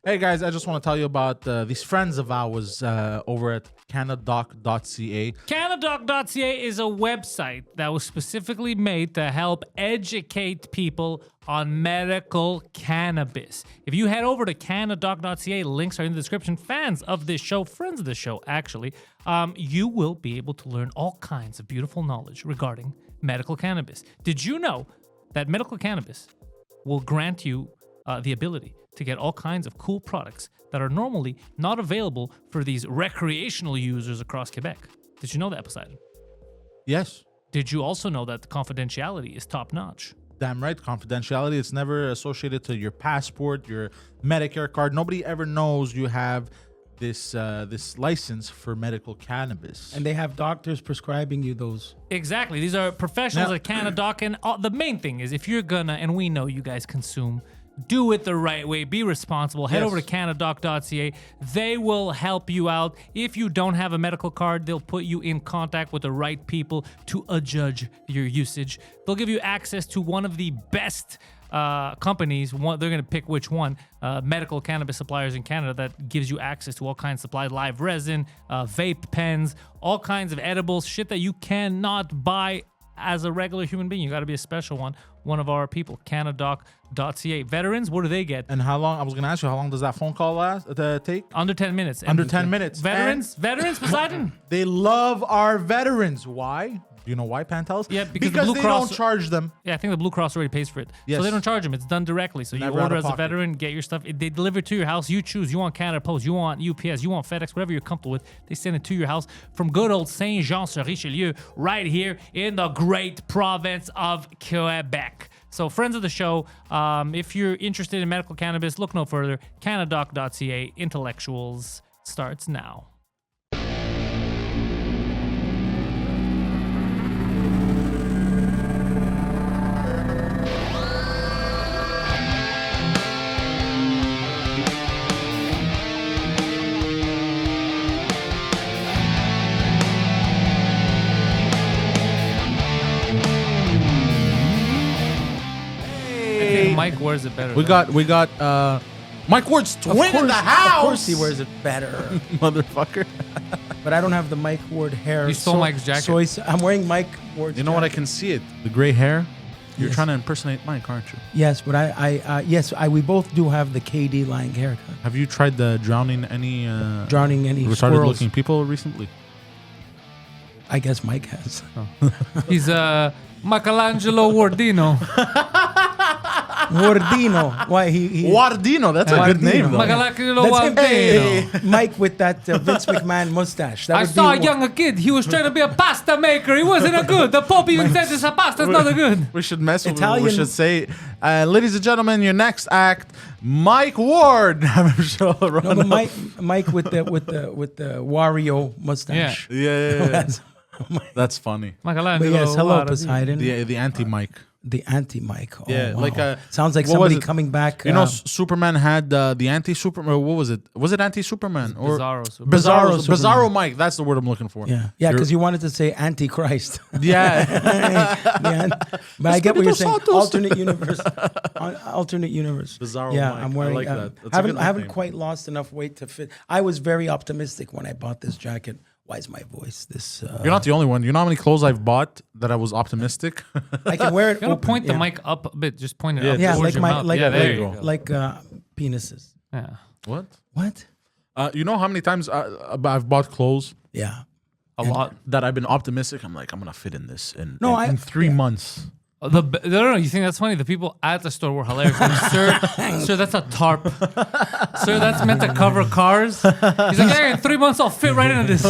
Hey guys, I just want to tell you about these friends of ours over at canadoc.ca. Canadoc.ca is a website that was specifically made to help educate people on medical cannabis. If you head over to canadoc.ca, links are in the description. Fans of this show, friends of the show, actually, you will be able to learn all kinds of beautiful knowledge regarding medical cannabis. Did you know that medical cannabis will grant you the ability to get all kinds of cool products that are normally not available for these recreational users across Quebec? Did you know that, Poseidon? Yes. Did you also know that the confidentiality is top-notch? Damn right, confidentiality. It's never associated to your passport, your Medicare card. Nobody ever knows you have this license for medical cannabis. And they have doctors prescribing you those. Exactly. These are professionals at Canadoc. And the main thing is, if you're gonna, and we know you guys consume, do it the right way. Be responsible. Head over to canadoc.ca. They will help you out. If you don't have a medical card, they'll put you in contact with the right people to adjudge your usage. They'll give you access to one of the best companies. They're going to pick which one. Medical cannabis suppliers in Canada that gives you access to all kinds of supplies, live resin, vape pens, all kinds of edibles, shit that you cannot buy as a regular human being. You got to be a special one of our people. Canadoc.ca. Veterans, what do they get? And how long? I was going to ask you, how long does that phone call take? Under 10 minutes. Under 10 minutes. Veterans, Poseidon. They love our veterans. Why? Do you know why, Pantelis? Yeah, because the Blue they Cross don't charge them. Yeah, I think the Blue Cross already pays for it. Yes. So they don't charge them. It's done directly. So Never you order out as of a pocket. veteran, get your stuff. They deliver it to your house. You choose. You want Canada Post. You want UPS. You want FedEx. Whatever you're comfortable with. They send it to your house from good old Saint-Jean-sur-Richelieu, right here in the great province of Quebec. So friends of the show, if you're interested in medical cannabis, look no further. Canadoc.ca. Intellectuals starts now. Mike wears it better. We got Mike Ward's twin in the house. Of course he wears it better. Motherfucker. But I don't have the Mike Ward hair. You stole Mike's jacket. So I'm wearing Mike Ward's You know what? I jacket. can see it. The gray hair. You're Yes. trying to impersonate Mike, aren't you? Yes, but we both do have the KD Lang haircut. Have you tried the drowning any retarded squirrels. looking people recently? I guess Mike has. He's Michelangelo Wardino. Wardino. Why he Wardino. That's a good Wardino. name, though. Michelangelo That's him. Wardino. Mike with that Vince McMahon mustache. That I would saw a be young kid. He was trying to be a pasta maker. He wasn't a good. The Pope even said this pasta's not a good. We should mess with Italian- We should say, ladies and gentlemen, your next act, Mike Ward. Have him show No, run but up. Mike with the Wario mustache. Yeah. That's funny. Michelangelo. But yes, hello Wardino. Poseidon. The anti-Mike. The anti-Mike. Oh, Yeah, wow. like sounds like what was somebody it? coming back. You know, Superman had the anti-Superman. What was it? Was it anti-Superman or Bizarro Superman. Bizarro Superman. Bizarro Mike? That's the word I'm looking for. Yeah, You're- because you wanted to say Antichrist. Yeah. Yeah, but I get what you're saying. Santos. Alternate universe. Alternate universe. Bizarro Yeah, Mike. I'm wearing. I like that. That's a haven't good haven't nickname. quite lost enough weight to fit. I was very optimistic when I bought this jacket. Why is my voice this? You're not the only one. You know how many clothes I've bought that I was optimistic? I can wear it. You gotta open, point the yeah. mic up a bit. Just point it Yeah, up Yeah, towards like your my mouth. like yeah, there you you go. go. like penises. Yeah. What? What? You know how many times I've bought clothes Yeah. A lot. that I've been optimistic? I'm like, I'm gonna fit in this in 3 months. No, you think that's funny? The people at the store were hilarious. Sir, that's a tarp. Sir, that's meant to cover cars. He's like, hey, in 3 months I'll fit right into this.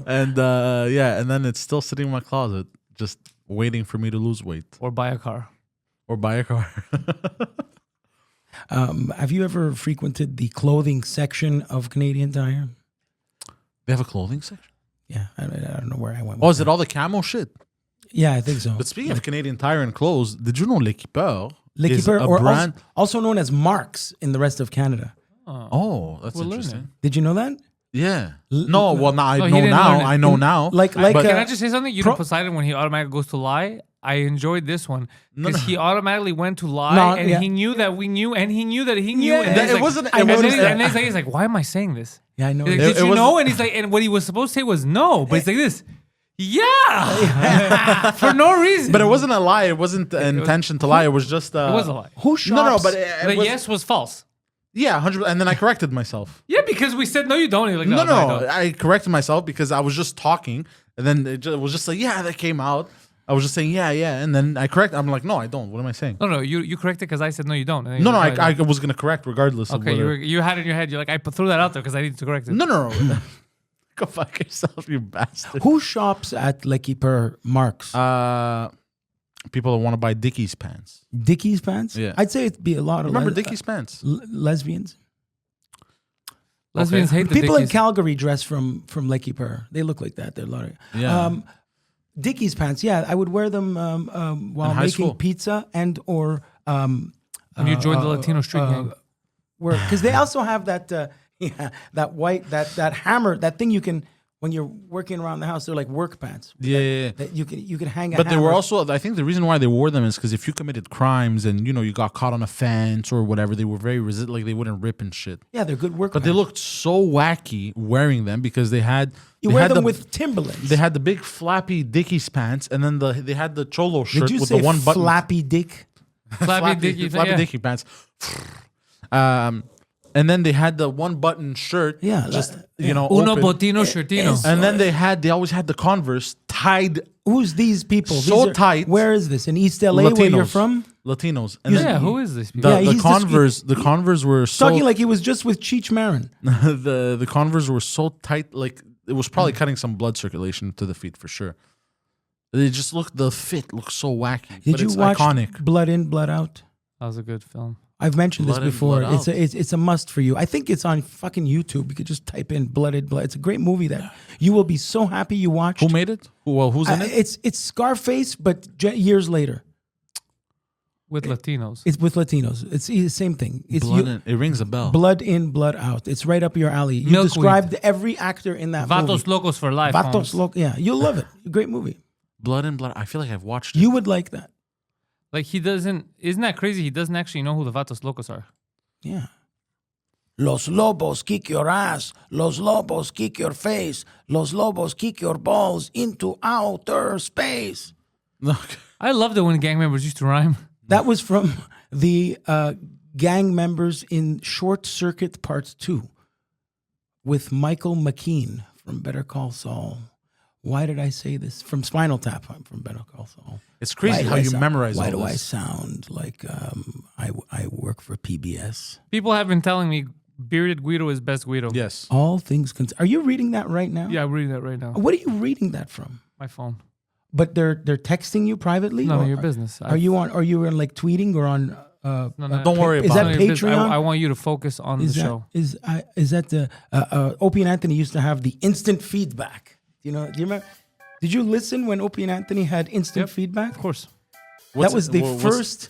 And and then it's still sitting in my closet, just waiting for me to lose weight Or buy a car. or buy a car. Have you ever frequented the clothing section of Canadian Tire? They have a clothing section. Yeah, I don't know where I went. Oh, with is it all the camo shit? that. Yeah, I think so. But speaking of Canadian Tire and clothes, did you know L'Equipeur is L'Equipeur, a or brand? also known as Marks in the rest of Canada. Oh, that's We're interesting. learning. Did you know that? Yeah. No, well, now I No, he know didn't now. learn it. I know now. Like, But can uh, I just say something? You know Poseidon, when he automatically goes to lie, I enjoyed this one No, because no. he automatically went to lie, No, and yeah. he knew that we knew, and he knew that he knew. Yeah, and then it he's wasn't- Like, I and then noticed he's- that. and then he's like, "Why am I saying this?" Yeah, I know. He's that. like, Did you was- know? And he's like, and what he was supposed to say was no, but he's like this. Yeah, for no reason. But it wasn't a lie. It wasn't an intention to lie. It was just. It was a lie. Who shops? No, but it The was, yes was false. yeah, 100. And then I corrected myself. Yeah, because we said no, you don't. He's like, No, no, I don't. I corrected myself because I was just talking, and then it was just like, yeah, that came out. I was just saying, yeah, and then I correct. I'm like, no, I don't. What am I saying? No, you corrected because I said no, you don't. And then No, you're no, like, I was gonna correct regardless. of Okay, whether- you had it in your head. You're like, I threw that out there because I needed to correct it. No. Go fuck yourself, you bastard. Who shops at L'Equipe Marks? People that want to buy Dickies pants. Dickies pants? Yeah. I'd say it'd be a lot of Remember Dickies pants? lesbians. Lesbians hate the People in Dickies. Calgary dress from L'Equipe. They look like that. They're a lot of Yeah. Dickies pants. Yeah, I would wear them while In high making school. pizza and or When you joined the Latino street gang. because they also have that that white that hammer, that thing you can when you're working around the house. They're like work pants. Yeah. That you can hang. But they were hammer. also, I think the reason why they wore them is because if you committed crimes and, you got caught on a fence or whatever, they were very like they wouldn't rip and shit. Yeah, they're good work. But they pants. looked so wacky wearing them because they had. You they wear had them the- with Timberlands. They had the big flappy Dickies pants and then they had the cholo shirt Did you with say the one button. flappy dick? Flappy Dickies. Flappy Yeah. Dickie pants. And then they had the one button shirt. Yeah, Just, Uno open. botino shirtino. And then they always had the Converse tied Who's these people? So These are- tight. Where is this? In East LA, where you're from? Latinos. And Yeah, then who is this? the, Yeah, the he's just- the Converse were so Talking like he was just with Cheech Marin. the Converse were so tight, like it was probably cutting some blood circulation to the feet for sure. They just the fit looked so wacky. Did but you it's watch iconic. Blood In, Blood Out? That was a good film. I've mentioned Blood this In, before. Blood Out. It's a must for you. I think it's on fucking YouTube. You could just type in Blood In, Blood. It's a great movie that you will be so happy you watched. Who made it? Who's in it? It's Scarface, but years later. With Latinos. It's with Latinos. It's the same thing. It's It rings a bell. Blood In, Blood Out. It's right up your alley. You Milkweed. described every actor in that Vatos movie. Locos for life. Vatos Holmes. Locos. Yeah, you'll love it. Great movie. Blood and Blood. I feel like I've watched it. You would like that. Like he doesn't. Isn't that crazy? He doesn't actually know who the Vatos Locos are. Yeah. Los lobos kick your ass. Los lobos kick your face. Los lobos kick your balls into outer space. Okay. I loved it when gang members used to rhyme. That was from the gang members in Short Circuit Part 2 with Michael McKean from Better Call Saul. Why did I say this? From Spinal Tap. I'm from Better Call Saul. It's crazy how you memorize Why all do I this. sound like I work for PBS? People have been telling me bearded Guido is best Guido. Yes. All things are you reading that right now? Yeah, I'm reading that right now. What are you reading that from? My phone. But they're texting you privately? None Or of your business. Are you on like tweeting or on Don't worry is about that None it. of your business. Patreon? I want you to focus on Is the that show. is that the Opie and Anthony used to have the instant feedback? Do you remember? Did you listen when Opie and Anthony had instant feedback? Of course. That was the first.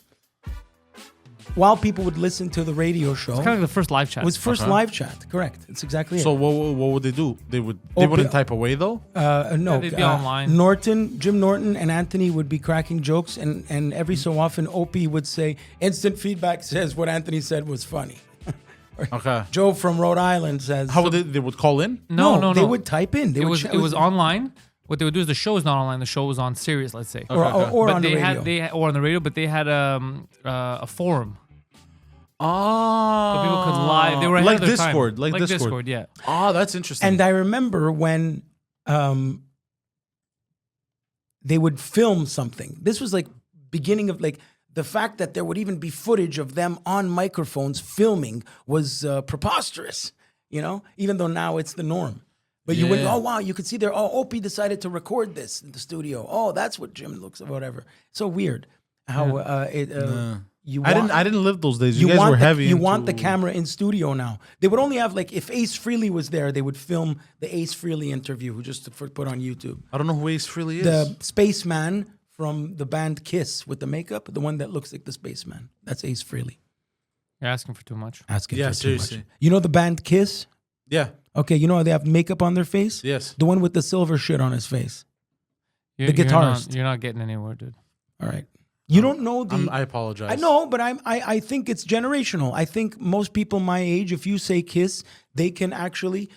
While people would listen to the radio show, Kind of like the first live chat. it was first live chat. Correct. It's exactly So it. what would they do? They Opie- wouldn't type away though. No, they'd be online. Jim Norton, and Anthony would be cracking jokes, and every so often Opie would say, "Instant feedback says what Anthony said was funny." Okay. Joe from Rhode Island says, How would they would call in? No. They would type in. They It would was ch- it was online. What they would do is the show is not online. The show was on Sirius, let's say. or But on the they radio. or on the radio, but they had a forum. Oh. So people could live. They were ahead like of their time. Discord, like Discord. Discord, yeah. Oh, that's interesting. And I remember when they would film something. This was like beginning of like the fact that there would even be footage of them on microphones filming was preposterous, even though now it's the norm. But you wouldn't, Yeah. oh, wow, you could see there, oh, Opie decided to record this in the studio. Oh, that's what Jim looks like, whatever. So weird how you I want, didn't live those days. You guys want were heavy. You want the into- camera in studio now. They would only have like if Ace Frehley was there, they would film the Ace Frehley interview, just to put on YouTube. I don't know who Ace Frehley is. The spaceman from the band Kiss with the makeup, the one that looks like the spaceman. That's Ace Frehley. You're asking for too much. Asking Yeah, for seriously. too much. You know the band Kiss? Yeah. Okay, you know how they have makeup on their face? Yes. The one with the silver shit on his face. You're guitarist. You're not getting anywhere, dude. All right. You don't know the. I apologize. I know, but I think it's generational. I think most people my age, if you say Kiss, they can actually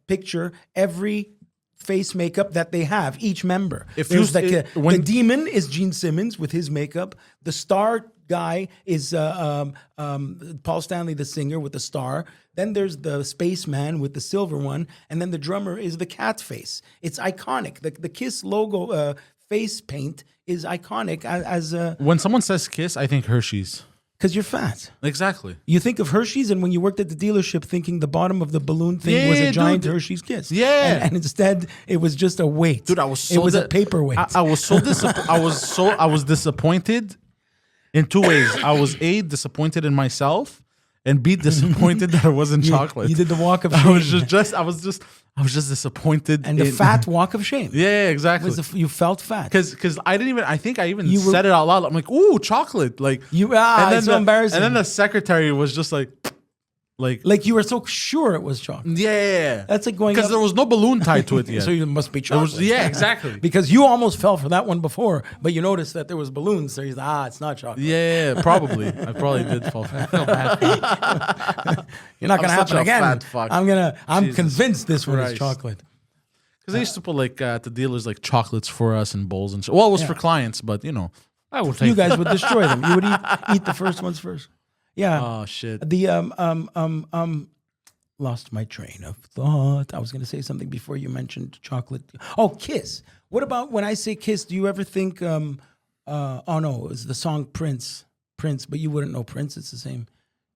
picture every face makeup that they have, each member. If There's you- the Demon is Gene Simmons with his makeup. The Star guy is Paul Stanley, the singer, with the star. Then there's the Spaceman with the silver one, and then the drummer is the cat face. It's iconic. The Kiss logo face paint is iconic as When someone says Kiss, I think Hershey's. because you're fat. Exactly. You think of Hershey's, and when you worked at the dealership, thinking the bottom of the balloon thing was a giant dude. Hershey's Kiss. Yeah. and instead it was just a weight. Dude, I was so it was a paperweight. I was so I was disappointed in two ways. I was disappointed in myself, and B, disappointed that it wasn't chocolate. You did the walk of I shame. was just disappointed. and the fat walk of shame. Yeah, exactly. You felt fat. Because I didn't even. I think I even You were- said it out loud. I'm like, ooh, chocolate. Like it's so embarrassing. And then the secretary was just like, like you were so sure it was chocolate. yeah. That's like going Because up- there was no balloon tied to it yet. So you must be It chocolate. was, yeah, exactly. Because you almost fell for that one before, but you noticed that there was balloons. So you thought, it's not chocolate. Yeah, probably. I probably did fall for it. You're not gonna I'm such happen a again. fat fuck. I'm Jesus convinced this one is Christ. chocolate. Because they used to put like at the dealers like chocolates for us in bowls and shit. Well, it was for clients, but you know. I will take You guys would destroy them. You would eat the first ones first. Yeah. Oh shit. The lost my train of thought. I was going to say something before you mentioned chocolate. Oh, Kiss. What about when I say Kiss? Do you ever think? Oh no, it's the song Prince, but you wouldn't know Prince. It's the same.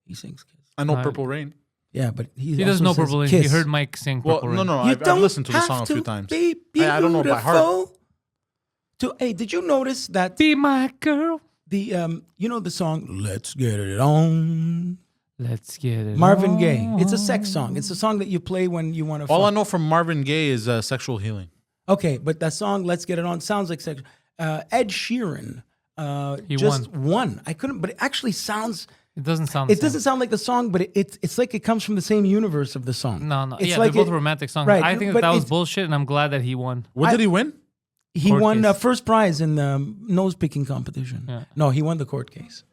He sings Kiss. I know Purple Rain. Yeah, but He also doesn't know says Purple Rain. Kiss. He heard Mike sing Well, Purple no, Rain. no. You I've don't listened to the have song a few to times. be I don't know by heart. beautiful Hey, did you notice that Be my girl. the you know the song "Let's Get It On"? Let's get it. Marvin Gaye. on. It's a sex song. It's a song that you play when you want to. All I know from Marvin Gaye is sexual healing. Okay, but that song "Let's Get It On" sounds like sex. Ed Sheeran He just won. I couldn't, but it actually sounds. It doesn't sound. It doesn't sound like the song, but it's like it comes from the same universe of the song. No. It's Yeah, like they're both it- romantic songs. right, I think but that was it's- bullshit, and I'm glad that he won. What did he win? He Court won case. first prize in the nose picking competition. Yeah. No, he won the court case.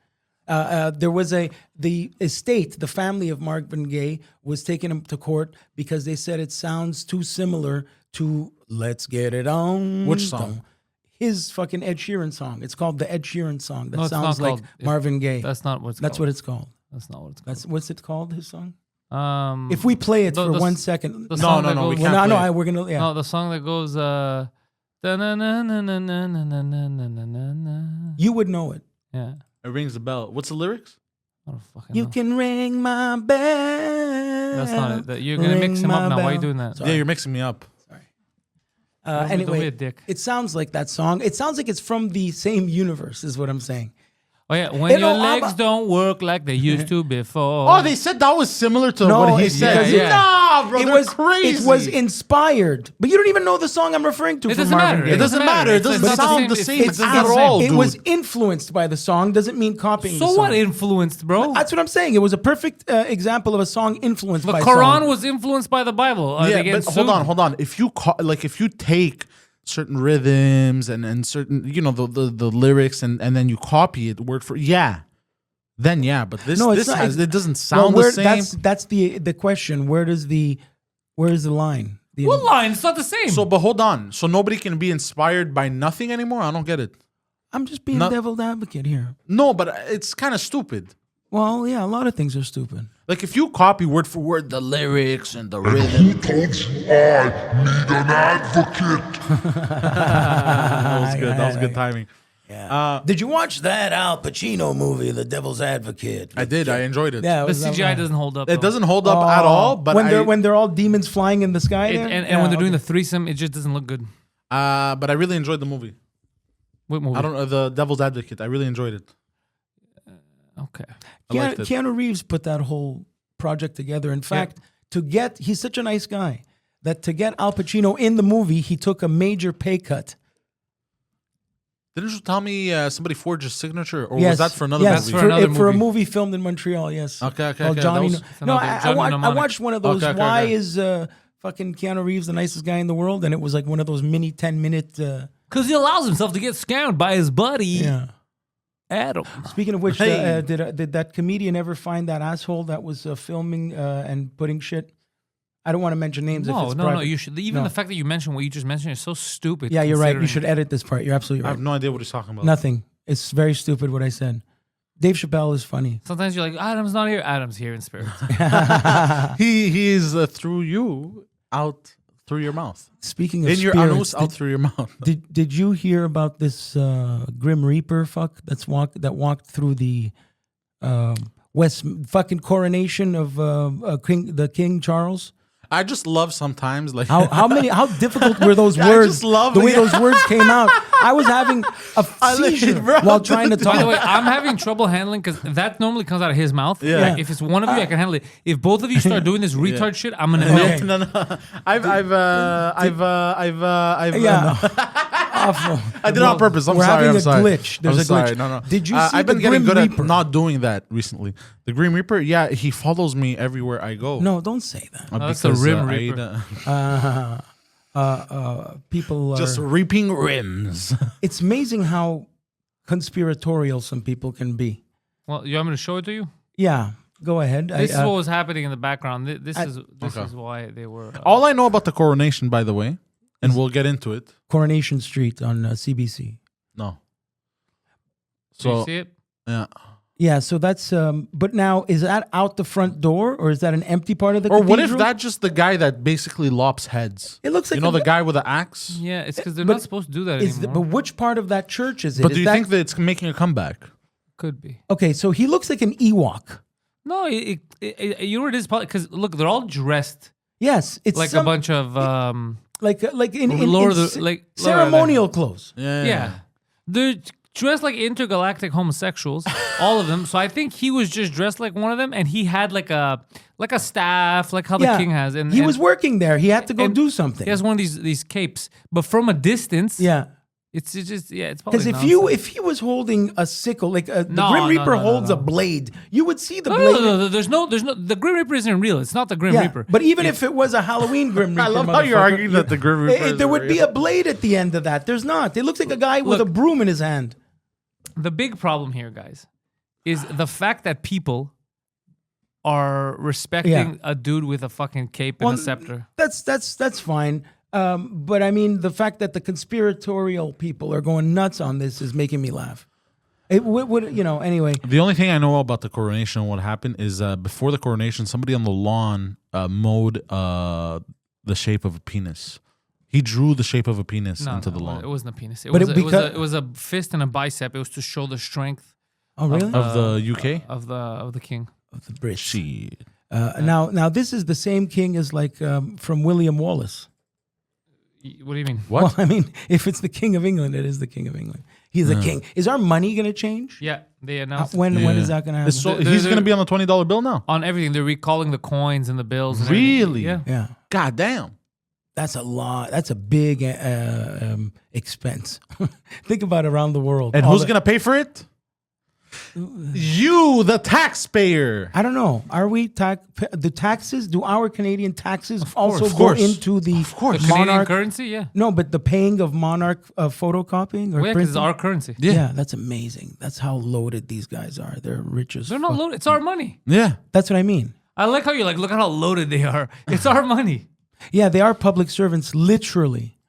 There was the estate, the family of Marvin Gaye was taking him to court because they said it sounds too similar to "Let's Get It On." Which song? His fucking Ed Sheeran song. It's called the Ed Sheeran song. That No, it's sounds not like called- Marvin Gaye. That's not what's. That's called. what it's called. That's not what it's called. That's what's it called? His song. If If we play it the- for the- 1 second, the No, song no, that no, we goes- can't. no, play it. we're gonna. Yeah. No, the song that goes. Da-na-na-na-na-na-na-na-na-na-na-na. You would know it. Yeah. It rings the bell. What's the lyrics? I don't fucking You know. can ring my bell. That's not it. You're gonna mix Ring him my up now. Why are you bell. doing that? Sorry. Yeah, you're mixing me up. Don't be a Anyway, dick. it sounds like that song. It sounds like it's from the same universe, is what I'm saying. Oh yeah, when You your know, legs don't work like they used to before. Oh, they said that was similar to No, what he it's said. because it- Nah, bro, it they're was crazy. It was inspired, but you don't even know the song I'm referring to. It from doesn't Marvin matter. Gaye. It doesn't matter. It doesn't It's not sound the the same same. It's at it's- all, It dude. was influenced by the song. Doesn't mean copying. So the what song. influenced, bro? That's what I'm saying. It was a perfect example of a song influenced The by Quran song. was influenced by the Bible. Are Yeah, they getting but hold sued? on. If you if you take certain rhythms and certain the lyrics and then you copy it word for then but this No, it's this not. has it doesn't Well, sound the same. That's the question. Where is the line? The- What line? It's not the same. So, but hold on. So nobody can be inspired by nothing anymore. I don't get it. I'm just being No- devil's advocate here. No, but it's kind of stupid. Well, yeah, a lot of things are stupid. Like if you copy word for word the lyrics and the Who rhythm. told you I need an advocate? That was good. That was good timing. Did you watch that Al Pacino movie, The Devil's Advocate? I did. I enjoyed it. Yeah, the CGI doesn't hold up. It though. doesn't hold up at all. But when they're all demons flying in the sky, It- there? and when they're doing the threesome, it just doesn't look good. but I really enjoyed the movie. What movie? I don't know the Devil's Advocate. I really enjoyed it. Okay. I liked it. Keanu Reeves put that whole project together. In fact, he's such a nice guy that to get Al Pacino in the movie, he took a major pay cut. Didn't you tell me somebody forged his signature, or Yes, was that for another yes, movie? for another for a movie. movie filmed in Montreal. Yes. Okay, Called okay. Johnny. That was- It's No, another I Johnny watched Mnemonic. one of those. Okay, Why okay. is fucking Keanu Reeves the nicest guy in the world? And it was like one of those mini 10-minute Because he allows himself to get scammed by his buddy, Yeah. Adam. Speaking of which, Hey. did that comedian ever find that asshole that was filming and putting shit? I don't want to mention names. if No, it's no, private. no. You should. Even No. the fact that you mentioned what you just mentioned is so stupid. Yeah, you're right. You considering- should edit this part. You're absolutely I right. have no idea what he's talking about. Nothing. It's very stupid what I said. Dave Chappelle is funny. Sometimes you're like, Adam's not here. Adam's here in spirit. He is through you out through your mouth. Speaking of In your spirits, anus, out through your mouth. did you hear about this Grim Reaper that walked through the West fucking coronation of King Charles? I just love sometimes like How difficult were those I words? just love the way it. those words came out. I was having a seizure bro, while trying to By the way, talk. I'm having trouble handling because that normally comes out of his mouth. Yeah. Like, if it's one of you, I can handle it. If both of you start doing this retard shit, I'm gonna melt. no. I've Yeah, awful. I did it on purpose. I'm we're sorry. having I'm a sorry. glitch. There's I'm a sorry. glitch. No. Did you see I've been the getting Grim good Reaper? at not doing that recently. The Grim Reaper, yeah, he follows me everywhere I go. No, don't say that. that's the Rim Reaper. People are. Just reaping rims. It's amazing how conspiratorial some people can be. Well, you want me to show it to you? Yeah, go ahead. This is what was happening in the background. This is Okay. why they were. All I know about the coronation, by the way, and we'll get into it. Coronation Street on CBC. No. Do you So see it? yeah. Yeah, so that's. But now, is that out the front door, or is that an empty part of the? Or what if cathedral? that's just the guy that basically lops heads? It looks like You know a- the guy with the axe. Yeah, it's because they're but not supposed to do that Is anymore. but which part of that church is it? But Is do you that- think that it's making a comeback? Could be. Okay, so he looks like an Ewok. No, you know what it is? Because look, they're all dressed Yes, it's like a some- bunch of like in Lord in of the- like- ceremonial clothes. yeah. They're dressed like intergalactic homosexuals, all of them. So I think he was just dressed like one of them, and he had like a staff, like how the king has. And he and was working there. He had to go and do something. He has one of these capes, but from a distance, Yeah. it's just it's probably Because nonsense. if he was holding a sickle, like the No, Grim no, Reaper no, holds no. a blade, you would see the No, blade. no, there's no, the Grim Reaper isn't real. It's not the Grim Yeah, Reaper. but even if it was a Halloween Grim Reaper, I love how you're motherfucker, arguing that the Grim Reaper is there would be real. a blade at the end of that. There's not. It looks like a guy with a Look. broom in his hand. The big problem here, guys, is the fact that people are respecting a dude with a fucking cape and Well, a scepter. That's fine. But I mean, the fact that the conspiratorial people are going nuts on this is making me laugh. It would, anyway. The only thing I know about the coronation and what happened is before the coronation, somebody on the lawn mowed the shape of a penis. He drew the shape of a penis into the lawn It wasn't a penis. It But was it it was a fist and a bicep. It was to show the strength Oh, really? of the UK. of the king. Of the British. Shit. Now this is the same king as like from William Wallace. What do you mean? What? Well, I mean, if it's the King of England, it is the King of England. He's the king. Is our money going to change? Yeah, they announced When Yeah. is that going to happen? It's so, They're- he's they're- going to be on the $20 bill now. on everything. They're recalling the coins and the bills. And everything. Really? Yeah. yeah. God damn. That's a lot. That's a big expense. Think about around the world. And All who's the- going to pay for it? You, the taxpayer. I don't know. Are we the taxes? Do our Canadian taxes also Of go course. into the Of course. The Canadian monarch? currency, yeah. No, but the paying of monarch photocopying or Well, yeah, because it's printing? our currency. Yeah, that's amazing. That's how loaded these guys are. They're rich as They're not fuck. loaded. It's our money. Yeah. That's what I mean. I like how you're like, look at how loaded they are. It's our money. Yeah, they are public servants, literally.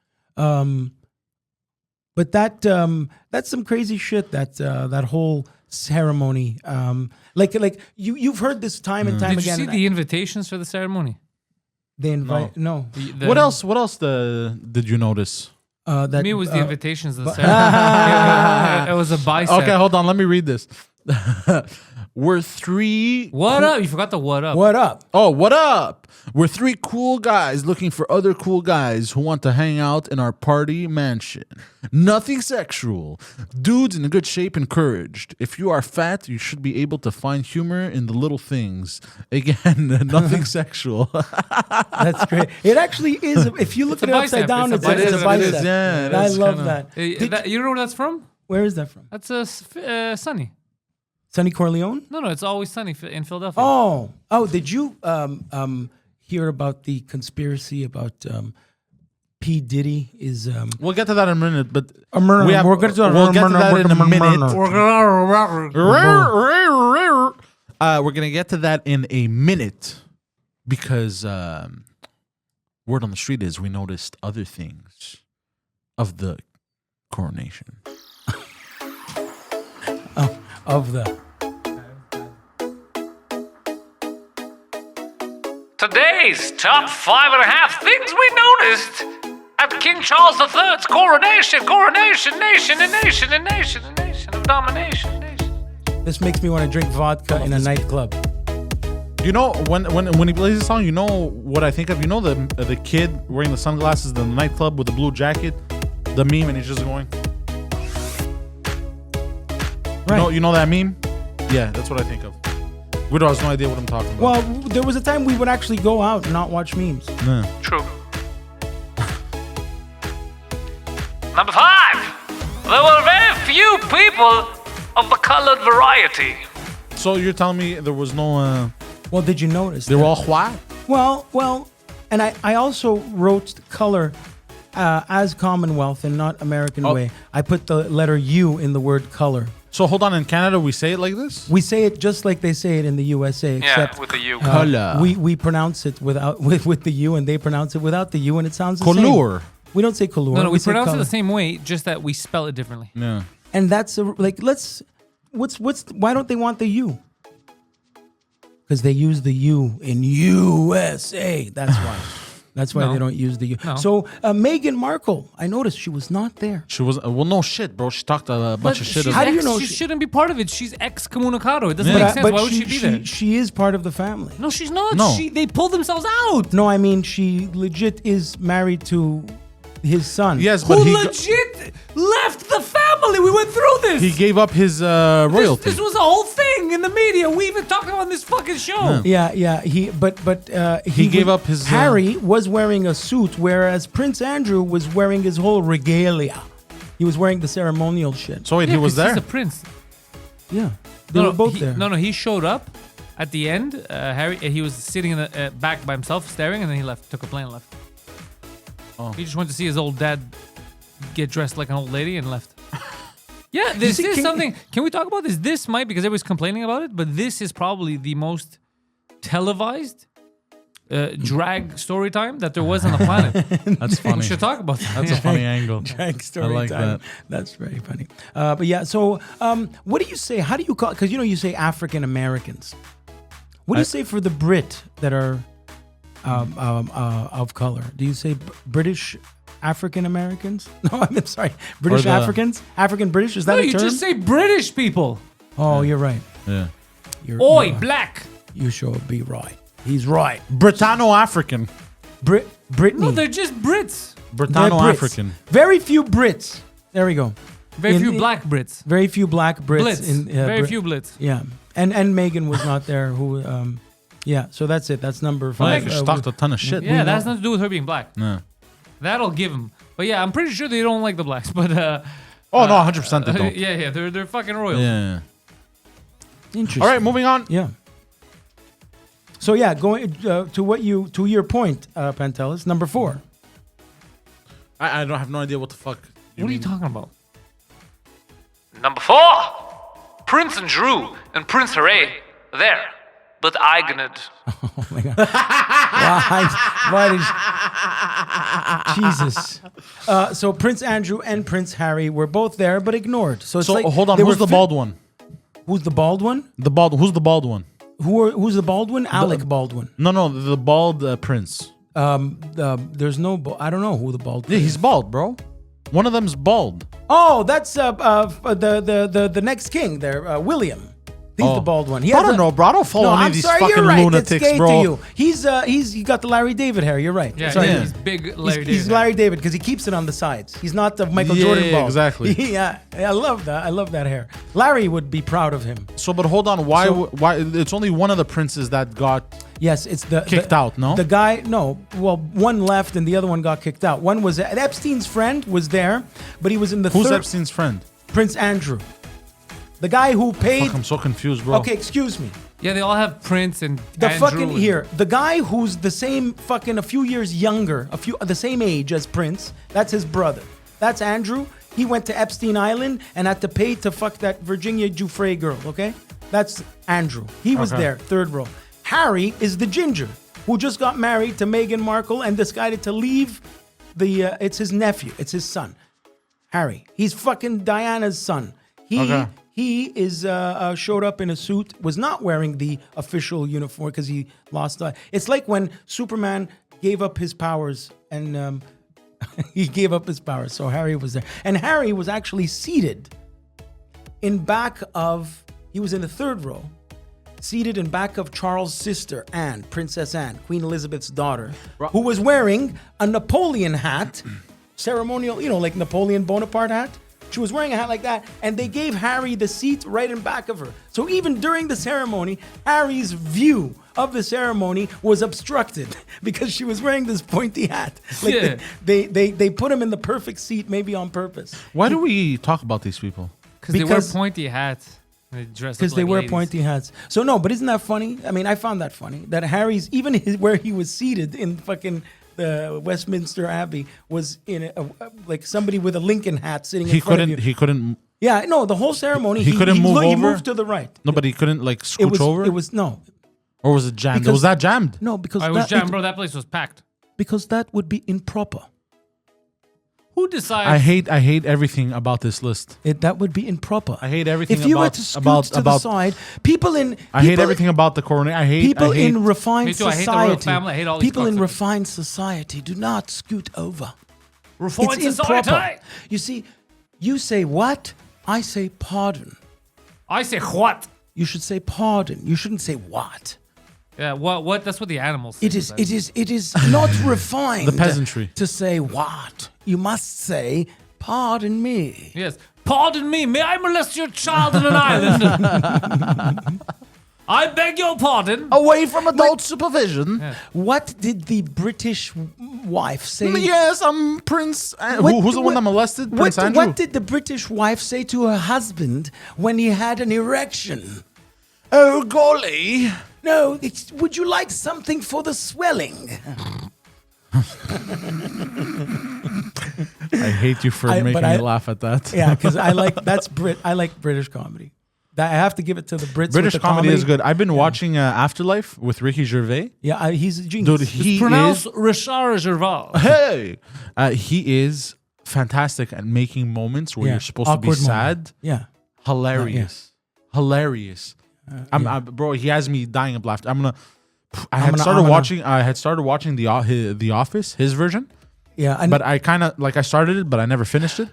But that's some crazy shit. That whole ceremony. Like you've heard this time and time Did you again. see the invitations for the ceremony? They invite no. What else? What else did you notice? That To me, it was the invitations to the ceremony. It was a bicep. Okay, hold on. Let me read this. We're three. What up? You forgot the what up. What up? Oh, what up? We're three cool guys looking for other cool guys who want to hang out in our party mansion. Nothing sexual. Dudes in good shape encouraged. If you are fat, you should be able to find humor in the little things. Again, nothing sexual. That's great. It actually is. If you look at a it upside bicep. down, It's it's a a bicep. bicep. It is, yeah, I that's love kinda- that. You know where that's from? Where is that from? That's Sunny. Sonny Corleone? No, it's always sunny in Philadelphia. Oh, did you hear about the conspiracy about P. Diddy is. We'll get to that in a minute, but A murder. we'll get to that in a minute. We're gonna get to that in a minute because word on the street is we noticed other things of the coronation. Of the. Today's top 5.5 things we noticed at King Charles III's coronation, nation of domination. This makes me want to drink vodka in a nightclub. You know when he plays this song, you know what I think of. You know the kid wearing the sunglasses in the nightclub with the blue jacket, the meme, and he's just going. Right. You know that meme? Yeah, that's what I think of. Guido has no idea what I'm talking about. Well, there was a time we would actually go out and not watch memes. Nah. True. Number 5. There were very few people of the colored variety. So you're telling me there was no? Well, did you notice? They were all white. Well, and I also wrote color as Commonwealth and not American way. I put the letter U in the word color. So hold on, in Canada we say it like this? We say it just like they say it in the USA, except with the U. Color. we pronounce it without with the U, and they pronounce it without the U, and it sounds the Color. same. We don't say color. No, we say pronounce it color. the same way, just that we spell it differently. Yeah. And that's why don't they want the U? Because they use the U in USA. That's why. That's why No. they don't use the U. No. So Meghan Markle, I noticed she was not there. She was no shit, bro. She talked a bunch of shit. She's How do you ex- know she she- shouldn't be part of it. She's excommunicado. It doesn't Yeah. make sense. Why would she, she be there? She is part of the family. No, she's not. No. They pulled themselves out. No, I mean she legit is married to his son. Yes, but Who legit left the family? We went through this. he gave up his royalty. This was a whole thing in the media. We even talked about this fucking show. Yeah. He gave up his, Harry was wearing a suit, whereas Prince Andrew was wearing his whole regalia. He was wearing the ceremonial shit. So wait, Yeah, he was 'cause there. He's a prince. Yeah, they were both there. No, he showed up at the end. Harry, he was sitting in the back by himself, staring, and then he left. Took a plane and left. Oh. He just went to see his old dad get dressed like an old lady and left. Yeah, this see, is can- something. Can we talk about this? This might, because everybody's complaining about it, but this is probably the most televised drag story time that there was on the planet. That's funny. We should talk about that. That's a funny angle. Drag story I like time. that. That's very funny. But yeah, so what do you say? How do you call? Because you say African Americans. What do you say for the Brit that are of color? Do you say British African Americans? No, I'm sorry, British the- Africans. African British, is that No, a you term? just say British people. Oh, you're right. Yeah. Oi, black. You should be right. He's right. Britanno-African. Brittany. No, they're just Brits. They're Britanno-African. Brits. Very few Brits. There we go. Very In- few in- black Brits. Very few black Brits. Blitz. Very few Blitz. Yeah, and Megan was not there. Who? Yeah. So that's it. That's number Oh, yeah, 5. she talked a ton of shit. Yeah, that has nothing to do with her being black. No. That'll give them. But yeah, I'm pretty sure they don't like the blacks. But Oh, no, 100% they don't. yeah, they're fucking royal. Yeah. Interesting. All right, moving on. Yeah. So yeah, going to your point, Pantelis. Number 4. I don't have no idea what the fuck. What are you talking about? Number 4, Prince Andrew and Prince Harry there, but Eigened. Oh my God. Why did Jesus? So Prince Andrew and Prince Harry were both there, but ignored. So it's So like hold on, they who's were the bald one? Who's the bald one? Who's the bald one? Who's the bald one? Alec Baldwin. No, the bald prince. There's no. I don't know who the bald. Yeah, he's bald, bro. One of them's bald. Oh, that's the next king there, William. He's the bald one. He I has don't know, bro. I don't follow any I'm of these sorry, fucking you're right. lunatics, It's Gay bro. to you. He got the Larry David hair. You're right. Yeah, sorry. he's big Larry David. He's Larry David because he keeps it on the sides. He's not the Michael Yeah, Jordan bald. exactly. Yeah, I love that. I love that hair. Larry would be proud of him. So, but hold on. Why? So- Why? It's only one of the princes that got. Yes, it's Kicked out, no? The guy, no. Well, one left and the other one got kicked out. One was Epstein's friend was there, but he was in the Who's third. Epstein's friend? Prince Andrew, the guy who paid. Fuck, I'm so confused, bro. Okay, excuse me. Yeah, they all have Prince and The Andrew fucking and- here, the guy who's the same fucking a few years younger, the same age as Prince. That's his brother. That's Andrew. He went to Epstein Island and had to pay to fuck that Virginia Giuffre girl. Okay, that's Andrew. He was there, third row. Harry is the ginger who just got married to Meghan Markle and decided to leave the. It's his nephew. It's his son, Harry. He's fucking Diana's son. He is showed up in a suit, was not wearing the official uniform because he lost. It's like when Superman gave up his powers and he gave up his powers. So Harry was there. And Harry was actually seated in back of, he was in the third row, seated in back of Charles' sister, Anne, Princess Anne, Queen Elizabeth's daughter, who was wearing a Napoleon hat, ceremonial, like Napoleon Bonaparte hat. She was wearing a hat like that, and they gave Harry the seat right in back of her. So even during the ceremony, Harry's view of the ceremony was obstructed because she was wearing this pointy hat. Like they put him in the perfect seat, maybe on purpose. Why do we talk about these people? Because they wear pointy hats. They dress because up they like wear ladies. pointy hats. So no, but isn't that funny? I mean, I found that funny that Harry's where he was seated in fucking the Westminster Abbey was in like somebody with a Lincoln hat sitting in front of you. He couldn't. Yeah, no, the whole ceremony. He couldn't move He over? moved to the right. No, but he couldn't like scooch over. It was no, or was it jammed? because- Was that jammed? no, because I was that, jammed, bro. That place was packed. because that would be improper. Who decides? I hate everything about this list. That would be improper. I hate everything If you were about to scoot about to the about. side, people in I hate people- everything about the coronation. I hate People I hate, in refined Me too, I hate the society. royal family, I hate all these people in cocksuckers. refined society do not scoot over. Refined It's society. improper. You see, you say what? I say pardon. I say what? You should say pardon. You shouldn't say what. Yeah, what? That's what the animals say. It is not refined The peasantry. to say what. You must say pardon me. Yes. Pardon me, may I molest your child in an island? I beg your pardon. away from adult supervision. What did the British wife say? Yes, I'm Prince. What- Who's the one that molested Prince Andrew? What did the British wife say to her husband when he had an erection? Oh golly! No, would you like something for the swelling? I hate you for making me laugh at that. Yeah, because I like British comedy. I have to give it to the Brits. British with the comedy is good. I've been watching Afterlife with Ricky Gervais. Yeah, he's a genius. Dude, he Pronounce is. Richard Gervais. Hey, he is fantastic at making moments where Yeah, you're supposed to be awkward sad. moment. Yeah. Hilarious, hilarious. Bro, he has me dying of laughter. I had started watching the Office, his version, Yeah, and but I kind of I started it, but I never finished it.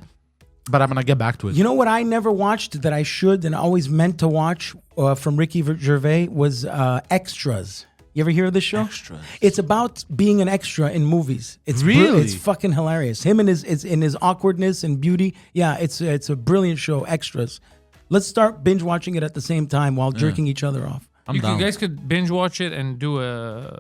But I'm gonna get back to it. you know what I never watched that I should and always meant to watch from Ricky Gervais was Extras. You ever hear of this show? Extras. It's about being an extra in movies. It's Really? it's fucking hilarious. Him and his awkwardness and beauty. Yeah, it's a brilliant show. Extras. Let's start binge watching it at the same time while jerking each other off. I'm You down. guys could binge watch it and do a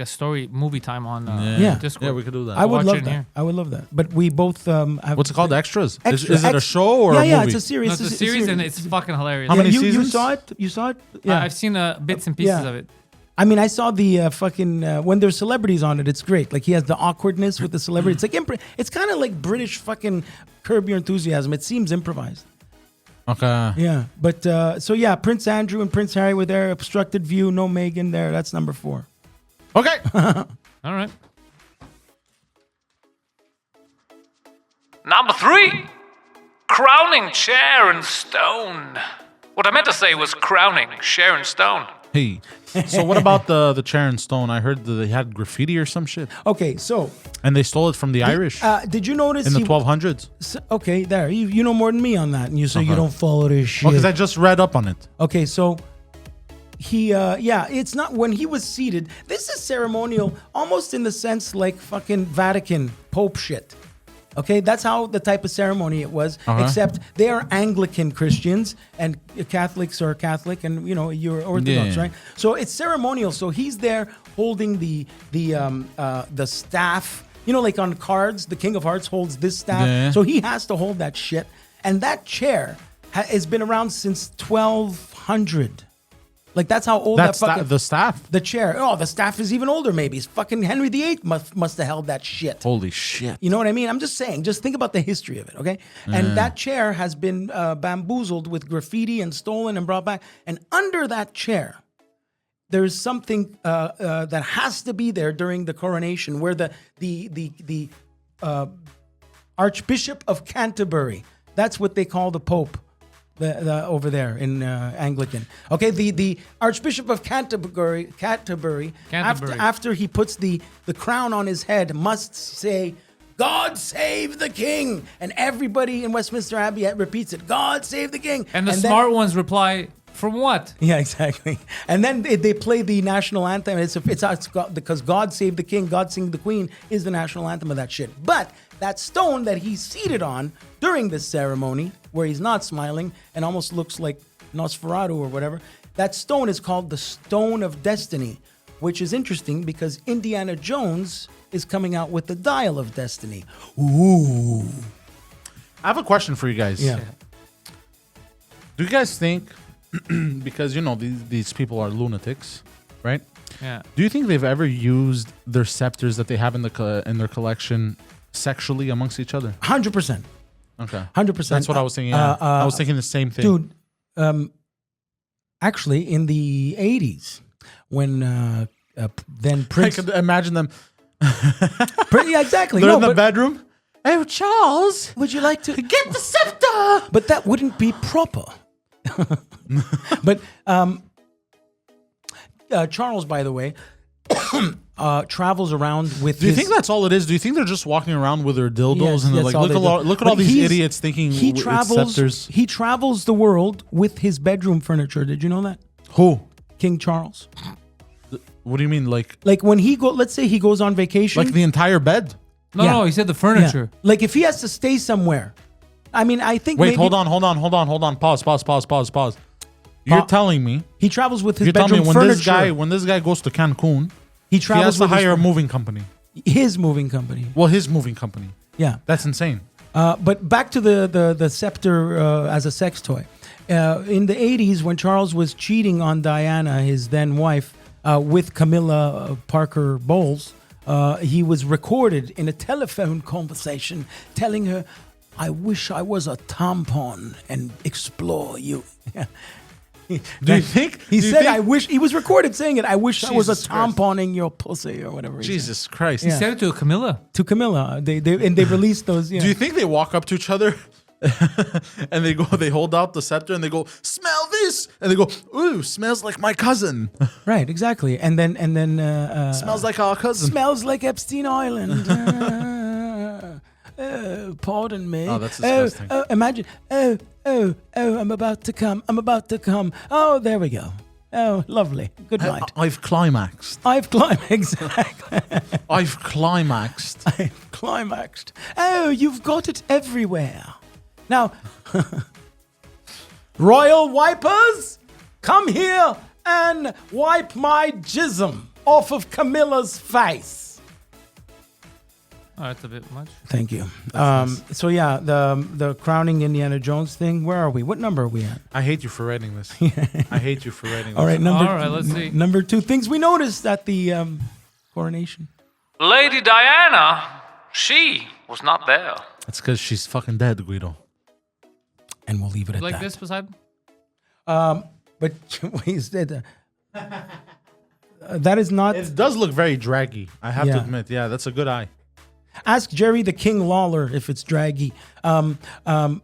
story movie time on Yeah. Discord. Yeah, we could do that. I would watch love it that. here. I would love that. But we both have. What's it called? Extras. Extra- Is it a ex- show or yeah, a movie? yeah, it's a series. No, it's a series and it's fucking hilarious. How many you seasons? saw it? You saw it? Yeah. I've seen bits and pieces Yeah. of it. I mean, I saw the fucking when there's celebrities on it. It's great. Like he has the awkwardness with the celebrity. It's like it's kind of like British fucking Curb Your Enthusiasm. It seems improvised. Okay. Yeah, but so yeah, Prince Andrew and Prince Harry were there. Obstructed view, no Meghan there. That's number 4. Okay. All right. Number 3, crowning Sharon Stone. What I meant to say was crowning Sharon Stone. Hey. So what about the Sharon Stone? I heard that they had graffiti or some shit, Okay, so and they stole it from the Irish did you notice in the 1200s. Okay, there you know more than me on that, and you say you don't follow this shit. Well, because I just read up on it. Okay, so he, it's not when he was seated. This is ceremonial, almost in the sense like fucking Vatican Pope shit. Okay, that's how the type of ceremony it was. Except they are Anglican Christians and Catholics are Catholic, and you're Orthodox, Yeah. right? So it's ceremonial. So he's there holding the staff. Like on cards, the King of Hearts holds this staff. Yeah. So he has to hold that shit. And that chair has been around since 1200. Like that's how old That's that fucking the staff. the chair. Oh, the staff is even older. Maybe it's fucking Henry VIII must have held that shit. Holy shit. You know what I mean? I'm just saying. Just think about the history of it, okay? And that chair has been bamboozled with graffiti and stolen and brought back. And under that chair, there's something that has to be there during the coronation, where the Archbishop of Canterbury. That's what they call the Pope. The over there in Anglican. Okay, the Archbishop of Canterbury. After he puts the crown on his head, must say, "God save the King," and everybody in Westminster Abbey repeats it, "God save the King." And the smart ones reply, "From what?" Yeah, exactly. And then they play the national anthem. It's because God save the King, God save the Queen is the national anthem of that shit. But that stone that he's seated on during this ceremony, where he's not smiling and almost looks like Nosferatu or whatever, that stone is called the Stone of Destiny, which is interesting because Indiana Jones is coming out with the Dial of Destiny. Ooh. I have a question for you guys. Yeah. Do you guys think, because you know these people are lunatics, right? Yeah. Do you think they've ever used their scepters that they have in their collection sexually amongst each other? 100%. Okay. 100%. That's what I was thinking. Yeah. I was thinking the same thing. Dude, actually, in the 80s, when then I Prince... could imagine them. Yeah, exactly. They're No, in the but bedroom. Hey, Charles, would you like to... get the scepter. But that wouldn't be proper. But Charles, by the way, travels around with. Do you think that's all it is? Do you think they're just walking around with their dildos Yes, and they're that's like, all look they at all do. But these he's- idiots thinking he it's travels? scepters? He travels the world with his bedroom furniture. Did you know that? Who? King Charles. What do you mean, like Like when he let's say he goes on vacation. the entire bed? No, Yeah. no, he said the Yeah. furniture. Like if he has to stay somewhere. I mean, I think. Wait, maybe hold on. Pause. You're telling me. He travels with his You're telling me bedroom when furniture. this guy goes to Cancun, he he travels has to with hire a moving company. his moving company. Well, his moving company. Yeah. That's insane. But back to the scepter as a sex toy. In the 80s, when Charles was cheating on Diana, his then wife, with Camilla Parker Bowles, he was recorded in a telephone conversation telling her, "I wish I was a tampon and explore you." Do you think He do you said, think- "I wish." He was recorded saying it. "I wish I was a Jesus Christ. tampon in your pussy," or whatever. he said. Jesus Christ. Yeah. Said it to Camilla. To Camilla, they released those. Yeah. Do you think they walk up to each other and they hold out the scepter and they go, "Smell this," and they go, "Ooh, smells like my cousin." Right, exactly. And then Smells like our cousin. smells like Epstein Island. Pardon me. Oh, that's disgusting. Imagine. I'm about to come. Oh, there we go. Oh, lovely. Good night. I've climaxed. I've climaxed. Exactly. I've climaxed. I've climaxed. Oh, you've got it everywhere. Now, royal wipers, come here and wipe my jism off of Camilla's face. Oh, that's a bit much. Thank you. So yeah, the crowning Indiana Jones thing. Where are we? What number are we at? I hate you for writing this. I hate you for writing this. All right, All right, let's see. Number 2 things we noticed at the coronation. Lady Diana, she was not there. It's because she's fucking dead, Guido. And we'll leave it at Like that. this, Poseidon? But he said that is not. It does look very draggy. I have to Yeah. admit. Yeah, that's a good eye. Ask Jerry the King Lawler if it's draggy. The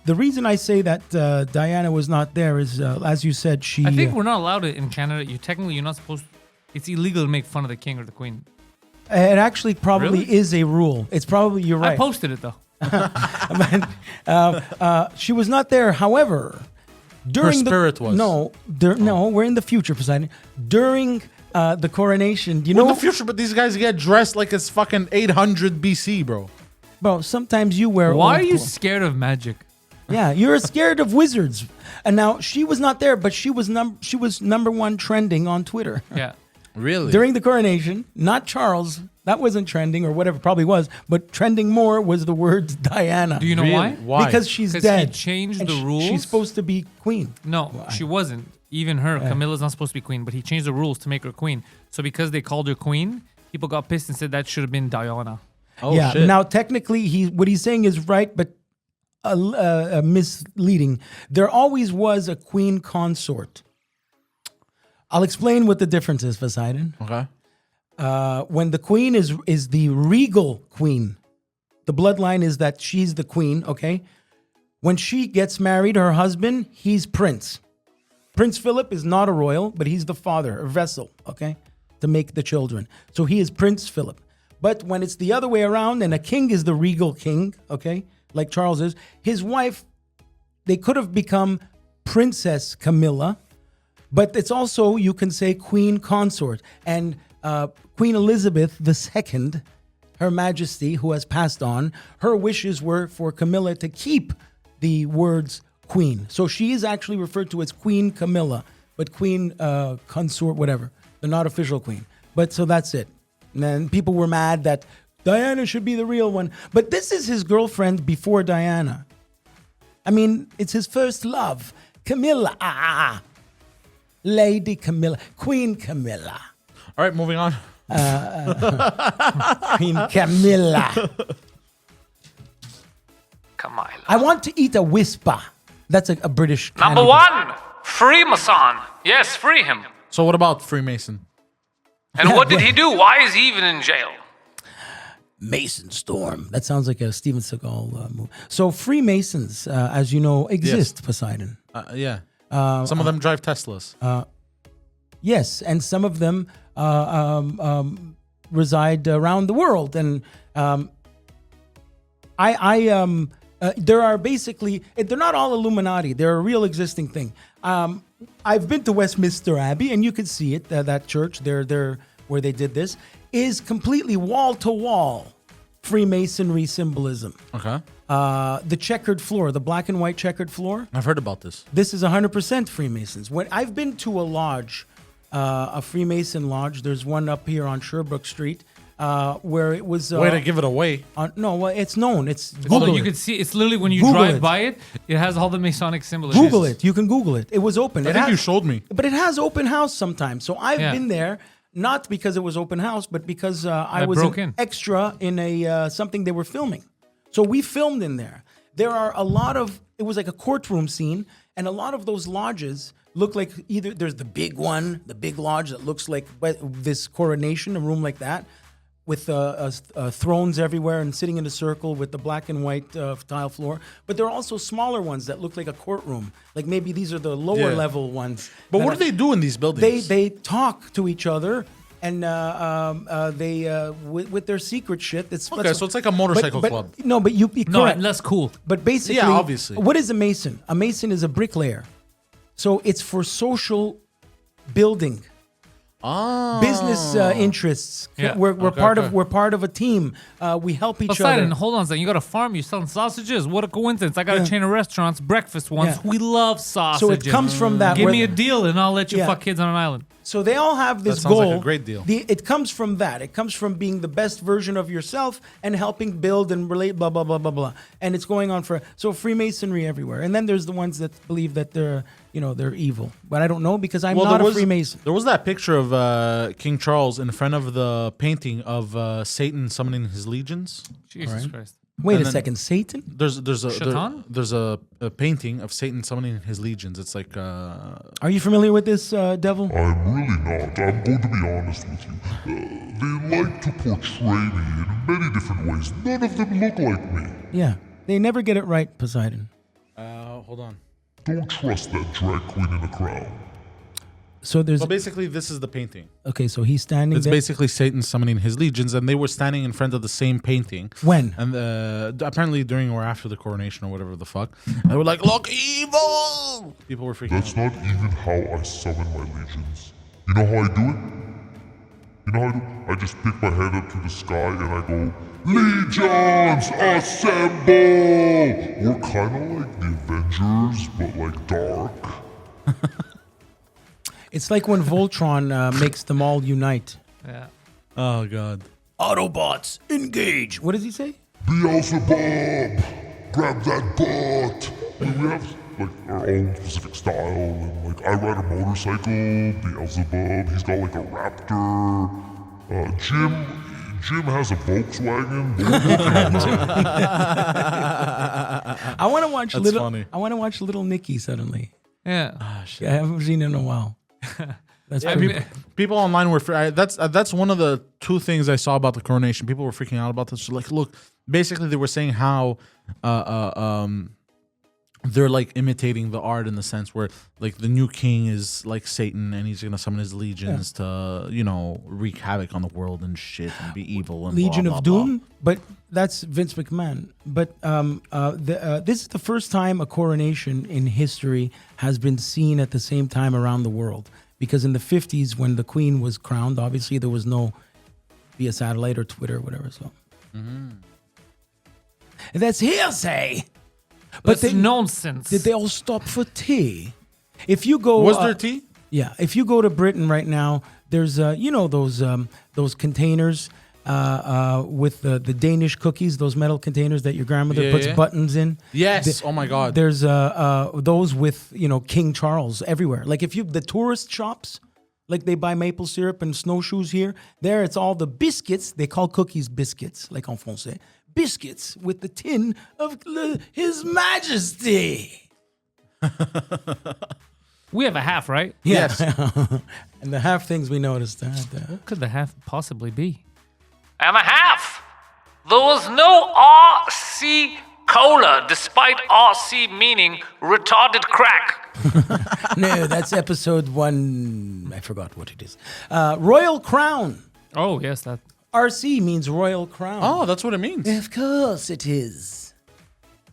reason I say that Diana was not there is, as you said, she. I think we're not allowed it in Canada. You're not supposed to. It's illegal to make fun of the king or the queen. It actually probably Really? is a rule. It's probably, you're right. I posted it though. She was not there. However, during spirit was. No, no, we're in the future, Poseidon. During the coronation, you In know, the future, but these guys get dressed like it's fucking 800 BC, bro. bro. Sometimes you wear. Why are old you clothes. scared of magic? Yeah, you're scared of wizards. And now she was not there, but she was number one trending on Twitter Yeah. Really? during the coronation. Not Charles. That wasn't trending, or whatever, probably was. But trending more was the words Diana. Do you know Really? why? Why? Because she's 'Cause dead. he changed And the rules. She's supposed to be queen. No, she wasn't. even her, Camilla's not supposed to be queen, but he changed the rules to make her queen. So because they called her queen, people got pissed and said that should have been Diana. Oh, yeah. shit. Now, technically, what he's saying is right, but misleading. There always was a queen consort. I'll explain what the difference is, Poseidon. Okay. When the queen is the regal queen, the bloodline is that she's the queen, okay? When she gets married, her husband, he's prince. Prince Philip is not a royal, but he's the father, a vessel, okay, to make the children. So he is Prince Philip. But when it's the other way around and a king is the regal king, okay, like Charles is, his wife, they could have become Princess Camilla, but it's also, you can say, queen consort. And Queen Elizabeth II, Her Majesty, who has passed on, her wishes were for Camilla to keep the words queen. So she is actually referred to as Queen Camilla, but queen consort, whatever. They're not official queen. But so that's it. And then people were mad that Diana should be the real one. But this is his girlfriend before Diana. I mean, it's his first love. Camilla. Lady Camilla. Queen Camilla. All right, moving on. Queen Camilla. Camilla. I want to eat a whisper. That's a British Number candy. one, Freemason. Yes, free him. So what about Freemason? And what did he do? Why is he even in jail? Mason Storm. That sounds like a Steven Seagal movie. So Freemasons, as you know, exist, Poseidon. Yeah. Some of them drive Teslas. Yes, and some of them reside around the world. And there are basically, they're not all Illuminati. They're a real existing thing. I've been to Westminster Abbey, and you can see it. That church there where they did this is completely wall to wall Freemasonry symbolism. Okay. The checkered floor, the black and white checkered floor. I've heard about this. This is 100% Freemasons. When I've been to a lodge, a Freemason lodge. There's one up here on Sherbrooke Street, where it was. Way to give it away. No, well, it's known. It's Although Google you it. could see, it's literally when you Google drive it. by it, it has all the Masonic symbolism. Google it. You can Google it. It was open. I think you showed me. But it has open house sometimes. So I've Yeah. been there, not because it was open house, but because I was broke an in. extra in a something they were filming. So we filmed in there. There are a lot of, it was like a courtroom scene, and a lot of those lodges look like either there's the big one, the big lodge that looks like this coronation, a room like that, with thrones everywhere and sitting in a circle with the black and white tile floor. But there are also smaller ones that look like a courtroom. Like maybe these are the lower level ones. But that what do they do in these buildings? They talk to each other and with their secret shit. It's Okay, so it's like a motorcycle club. No, but you No, correct. less cool. But basically, Yeah, obviously. what is a mason? A mason is a bricklayer. So it's for social building, business interests. Yeah. We're part okay. of a team. We help each Poseidon, other. hold on a second. You got a farm, you selling sausages. What a coincidence. I got a chain of restaurants, breakfast ones. Yeah. We love sausages. So it comes from that. Give where- me a deal and I'll let you Yeah. fuck kids on an island. So they all have this That sounds goal. like a great deal. It comes from that. It comes from being the best version of yourself and helping build and relate, blah, blah, blah, blah, blah. And it's going on so Freemasonry everywhere. And then there's the ones that believe that they're evil. But I don't know because I'm not a Freemason. There was that picture of King Charles in front of the painting of Satan summoning his legions. Jesus Christ. Wait and a then- second. Satan? There's Shaitan? there's a painting of Satan summoning his legions. It's like Are you familiar with this, devil? I'm really not. I'm going to be honest with you. They like to portray me in many different ways. None of them look like me. Yeah. They never get it right, Poseidon. hold on. Don't trust that drag queen in a crown. So there's... So basically, this is the painting. Okay, so he's standing It's there. basically Satan summoning his legions, and they were standing in front of the same painting. When? And apparently during or after the coronation or whatever the fuck. They were like, look evil! People were freaking That's out. not even how I summon my legions. You know how I do it? You know how I do it? I just pick my head up to the sky and I go, Legions, assemble! We're kind of like the Avengers, but like dark. It's like when Voltron makes them all unite. Yeah. Oh, God. Autobots, engage! What does he say? Beelzebub, grab that butt. And we have our own specific style. And like I ride a motorcycle, Beelzebub. He's got like a Raptor. Jim has a Volkswagen. But we're working on that. I want to watch That's little. funny. I want to watch Little Nicky suddenly. Yeah. I haven't seen it in a while. That's I pretty mean, People online were that's one of the two things I saw about the coronation. People were freaking out about this. Like, look, basically they were saying how they're like imitating the art in the sense where like the new king is like Satan and he's gonna summon his legions to wreak havoc on the world and shit and be evil and Legion blah, of blah, blah. Doom, but that's Vince McMahon. But this is the first time a coronation in history has been seen at the same time around the world. Because in the 50s, when the Queen was crowned, obviously there was no via satellite or Twitter or whatever. So that's hearsay. But nonsense. Did they all stop for tea? If you go, Was there tea? Yeah, if you go to Britain right now, there's those containers with the Danish cookies, those metal containers that your grandmother puts buttons in. Yes. Oh my God. There's those with King Charles everywhere. Like if the tourist shops, like they buy maple syrup and snowshoes here. There, it's all the biscuits. They call cookies biscuits, like en français. Biscuits with the tin of His Majesty. We have a half, right? Yes. And the half things we noticed. What could the half possibly be? And a half. There was no RC Cola, despite RC meaning retarded crack. No, that's episode 1. I forgot what it is. Royal Crown. Oh, yes, that. RC means Royal Crown. Oh, that's what it means. Of course it is.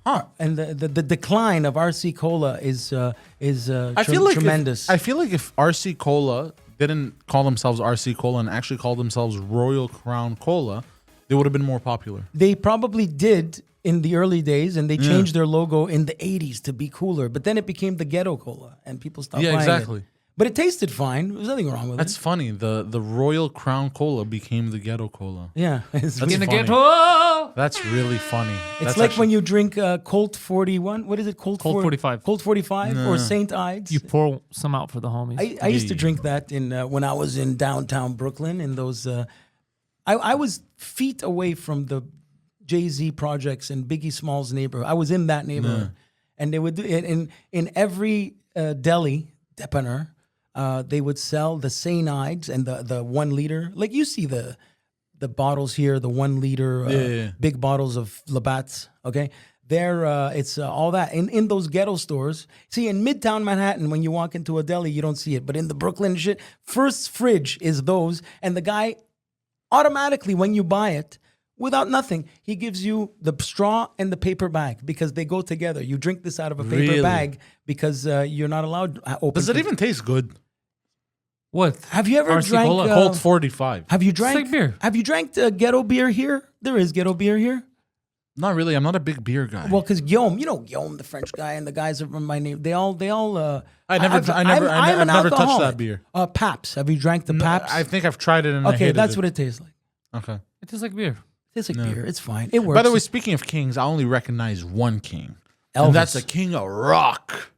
Huh. And the decline of RC Cola is tremendous. I feel like if RC Cola didn't call themselves RC Cola and actually called themselves Royal Crown Cola, they would have been more popular. They probably did in the early days, and they changed their logo in the 80s to be cooler. But then it became the Ghetto Cola, and people stopped buying exactly. it. But it tasted fine. There was nothing wrong with That's it. funny. The Royal Crown Cola became the Ghetto Cola. Yeah. It's, That's In the funny. ghetto. That's really funny. it's That's like actually- when you drink Colt 41. What is it? Colt 45. Colt 45 or St. Ides. You pour some out for the homies. I used to drink that in when I was in downtown Brooklyn. In those, I was feet away from the Jay-Z projects in Biggie Smalls' neighborhood. I was in that neighborhood, and they would do it in every deli depanneur. They would sell the St. Ides and the 1 liter. Like you see the bottles here, the 1 liter big bottles of Labatt's. Okay. There, it's all that in those ghetto stores. See, in Midtown Manhattan, when you walk into a deli, you don't see it. But in the Brooklyn shit, first fridge is those. And the guy automatically, when you buy it, without nothing, he gives you the straw and the paper bag because they go together. You drink this out of a paper Really? bag because you're not allowed to open. Does it even taste good? What? Have you ever RC drank Cola? Colt 45. Have you It's drank like beer. Have you drank ghetto beer here? There is ghetto beer here. Not really. I'm not a big beer guy. Well, because Guillaume, Guillaume, the French guy, and the guys from my name, they all. I never touched that beer. Paps. Have you drank the Paps? I think I've tried it and I Okay, hated that's it. what it tastes like. Okay. It tastes like beer. It tastes like beer. It's fine. It works. By the way, speaking of kings, I only recognize one king. Elvis. And that's the king of rock.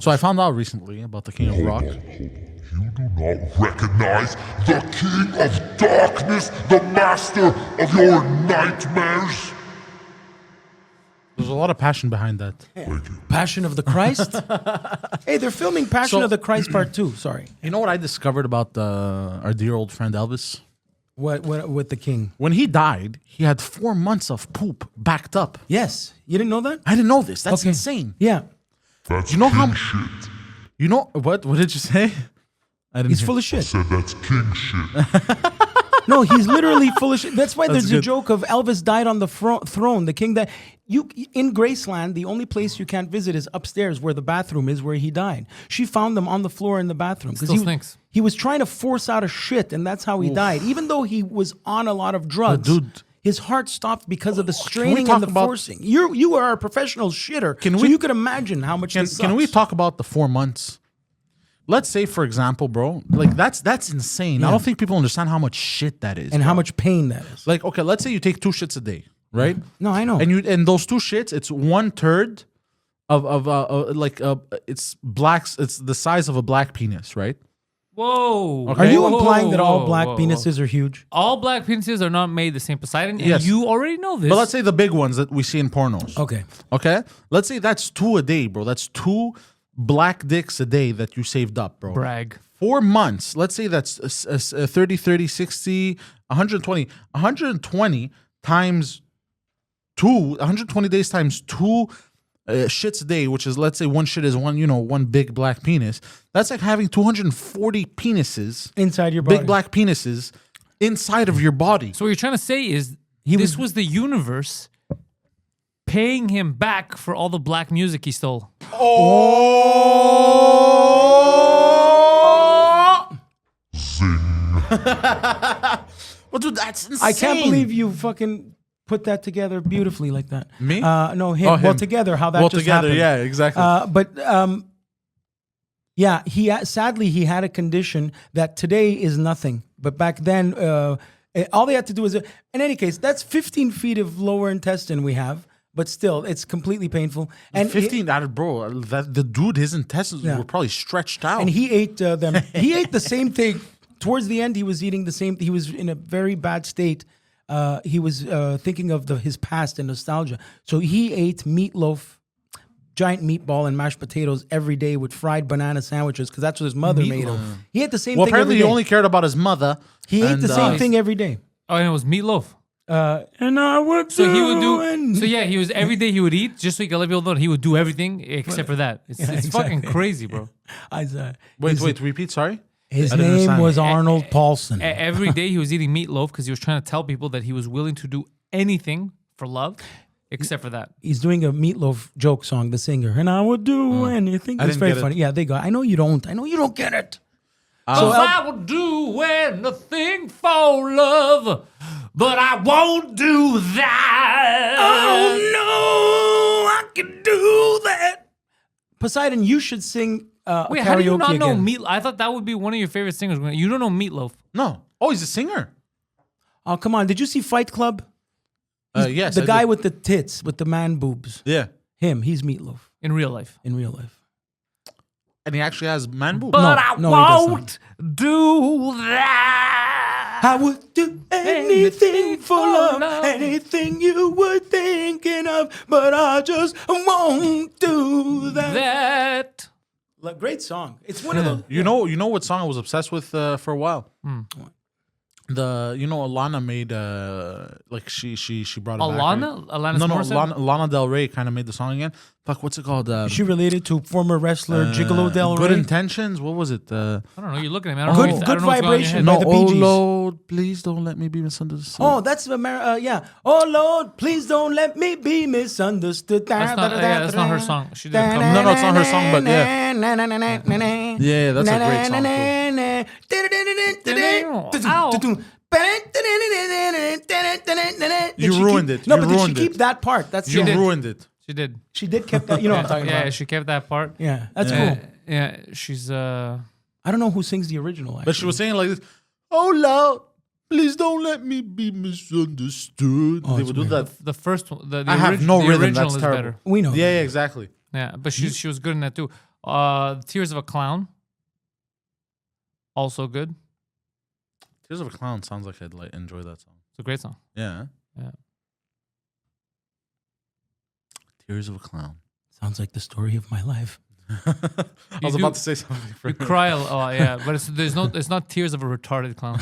So I found out recently about the king of rock. You do not recognize the King of Darkness, the master of your nightmares? There's a lot of passion behind that. Thank you. Passion of the Christ. Hey, they're filming Passion So- of the Christ Part 2. Sorry. You know what I discovered about our dear old friend Elvis? What with the king? When he died, he had 4 months of poop backed up. Yes. You didn't know that? I didn't know this. That's Okay. insane. Yeah. That's You know how- king shit. You know what? What did you say? I didn't. He's hear. full of I shit. said that's king shit. No, he's literally full of shit. That's why That's there's a good. joke of Elvis died on the throne. The king that in Graceland, the only place you can't visit is upstairs where the bathroom is where he died. She found him on the floor in the bathroom Still stinks. he was trying to force out a shit, and that's how he died. Even though he was on a lot of drugs, dude. his heart stopped because of the straining talk and the about- forcing. You are a professional shitter, Can so we- you could imagine how much. This Can we sucks. talk about the 4 months? Let's say, for example, bro, like that's insane. I don't think people understand how much shit that is. and how much pain that is? Like, okay, let's say you take 2 shits a day, right? No, I know. And those 2 shits, it's 1/3 it's blacks. It's the size of a black penis, right? Whoa. Okay. Are you Whoa, implying that all whoa, black whoa, penises are huge? All black penises are not made the same. Poseidon, and Yes. you already know this. But let's say the big ones that we see in pornos. Okay. Okay. Let's say that's 2 a day, bro. That's 2 black dicks a day that you saved up, bro. brag. 4 months. Let's say that's 30, 30, 60, 120. 120 times 2. 120 days times 2 shits a day, which is, let's say one shit is one big black penis. That's like having 240 penises Inside your body. big black penises inside of your body. So what you're trying to say is this was the universe paying him back for all the black music he stole. Well, dude, that's insane. I can't believe you fucking put that together beautifully like that. Me? No, him. Oh, him. Well, together, how that well, just together, happened. yeah, exactly. Yeah, sadly he had a condition that today is nothing, but back then all they had to do was in any case that's 15 feet of lower intestine we have, but still it's completely painful. And 15 out of bro, that the dude, his intestines Yeah. were probably stretched out. and he ate them. He ate the same thing. Towards the end, he was eating the same. He was in a very bad state. He was thinking of his past and nostalgia. So he ate meatloaf, giant meatball, and mashed potatoes every day with fried banana sandwiches because that's what his mother made him. He ate the same well, thing apparently every he day. only cared about his mother. He ate and, the same thing every day. Oh, and it was meatloaf. And I would So he would do. So yeah, he was every day he would eat just so he could let people know he would do everything except for that. It's fucking exactly. crazy, bro. Wait, repeat, sorry? His I didn't name understand. was Arnold Paulson. Every day he was eating meatloaf because he was trying to tell people that he was willing to do anything for love except for that. He's doing a meatloaf joke song, the singer, and I would do anything. I It's didn't very get it. funny. Yeah, they go. I know you don't. I know you don't get it. So I will do anything for love, but I won't do that. Oh no, I can do that. Poseidon, you should sing Wait, karaoke how do you not know again. Meatloaf? I thought that would be one of your favorite singers. You don't know Meatloaf. No. Oh, he's a singer. Oh, come on. Did you see Fight Club? Yes. The I guy did. with the tits, with the man boobs. Yeah. Him, he's Meatloaf In real life. in real life. And he actually has man boobs. But No, I he does not. won't do that. I would do anything for love, love. anything you were thinking of, but I just won't do that. That. Great song. It's one of those. You know what song I was obsessed with for a while? Alana made like she brought it back. Alana? Right? Alanis No, Morissette? Lana Del Rey kind of made the song again. Fuck, what's it called? Is she related to former wrestler Gigolo Del Good Rey? Intentions. What was it? I don't know. You're looking at me. I don't Good- know. I good don't know what's going on in your vibration. head. by No, the oh Bee Gees. Lord, please don't let me be misunderstood. Oh, that's yeah. Oh Lord, please don't let me be misunderstood. That's not her song. She did a cover. No, it's not her song, but yeah. Yeah, that's a great song, You ruined it. No, You but did she ruined keep it. that part? That's You did. ruined it. She did. She did keep that. You know what I'm talking Yeah, about. she kept that part. Yeah, that's Yeah. cool. Yeah, she's I don't know who sings the original. Actually. But she was saying like this, oh Lord, please don't let me be misunderstood. They it's would do weird. that. the first one. The I have no the rhythm. original That's is terrible. better. We know. Yeah, exactly. Yeah, but she was good in that too. Tears of a Clown. Also good. Tears of a Clown sounds like I'd enjoy that song. It's a great song. Yeah. Yeah. Tears of a Clown. Sounds like the story of my life. I was do- about to say something. You cry. Oh yeah, but it's not tears of a retarded clown.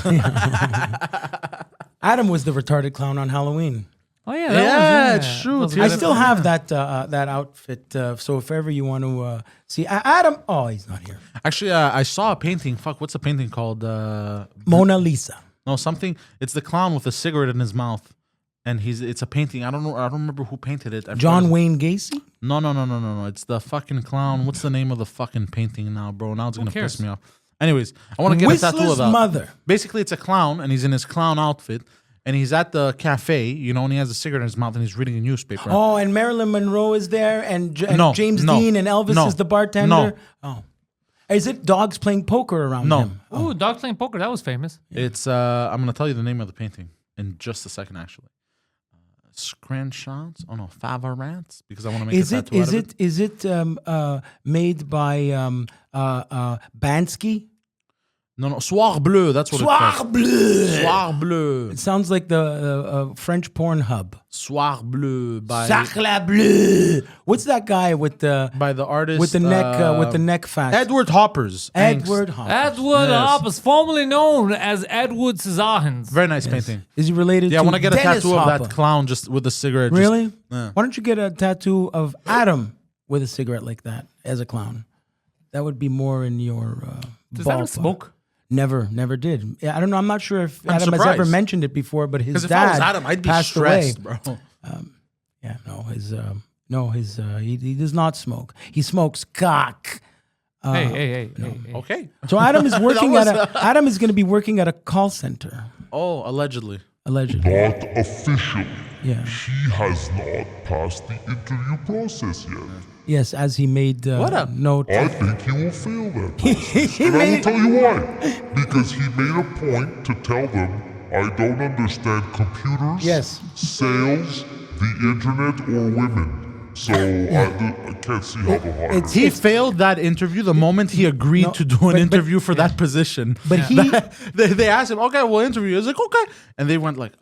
Adam was the retarded clown on Halloween. Oh yeah, Yeah, it's true. That was Tears I good. still have that outfit. So if ever you want to see Adam, oh, he's not here. Actually, I saw a painting. Fuck, what's the painting called? Mona Lisa. No, something. It's the clown with a cigarette in his mouth, and it's a painting. I don't know. I don't remember who painted it. I John forgot. Wayne Gacy. No. It's the fucking clown. What's the name of the fucking painting now, bro? Now it's gonna cares? piss me off. Anyways, I want to get a tattoo Whistler's of that. mother. Basically, it's a clown, and he's in his clown outfit, and he's at the cafe, and he has a cigarette in his mouth, and he's reading a newspaper. Oh, and Marilyn Monroe is there, and, No, James no, Dean and Elvis no, is the bartender. no. Oh, is it dogs playing poker around No. him? Ooh, Dog Playing Poker. That was famous. It's I'm gonna tell you the name of the painting in just a second. Actually, screenshots. Oh no, favorants because I want to make a tattoo out of it. Is it made by Bansky? No, Soir Bleu. That's what Soir it's Bleu. Soir Bleu. It sounds like the French porn hub. Soir Bleu by Sacre bleu. What's that guy with the artist with the neck fat? Edward Hoppers. Edward Hoppers. Edward Hoppers, formerly known as Edward Scissorhands. Very nice painting. Is he related? Yeah, to I want to get a Dennis tattoo Hopper? of that clown just with a cigarette. Really? Yeah. Why don't you get a tattoo of Adam with a cigarette like that as a clown? That would be more in your. Does Adam smoke? Never did. Yeah, I don't know. I'm not sure if I'm Adam has surprised. ever mentioned it before, but his Because if I was dad Adam, I'd be passed stressed, away. bro. Yeah, he does not smoke. He smokes cock. Hey. Okay. So Adam is working was, Adam is going to be working at a call center, Oh, allegedly. allegedly. Not officially. Yeah. He has not passed the interview process yet. Yes, as he made What a- note. I think he will fail that process. And I will tell you why. Because he made a point to tell them, I don't understand computers, Yes. sales, the internet, or women. So I can't see how the hire. He failed that interview the moment he agreed No, to do an but- interview for that position. But he- they asked him, okay, we'll interview. He's like, okay. And they went like,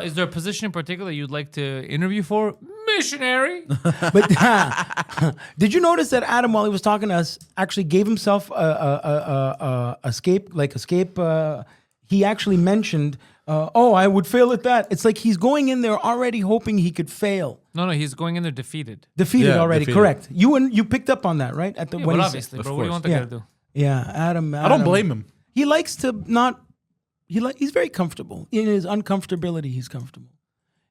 Is there a position in particular you'd like to interview for? Missionary. But did you notice that Adam, while he was talking to us, actually gave himself a escape? He actually mentioned, I would fail at that. It's like he's going in there already hoping he could fail. No, he's going in there defeated. Defeated Yeah, already, defeated. correct? You picked up on that, right? At the Yeah, when but he obviously, Of bro. What do you course. want the Yeah. guy to do? yeah, Adam. I don't blame him. He likes to not. He's very comfortable in his uncomfortability. He's comfortable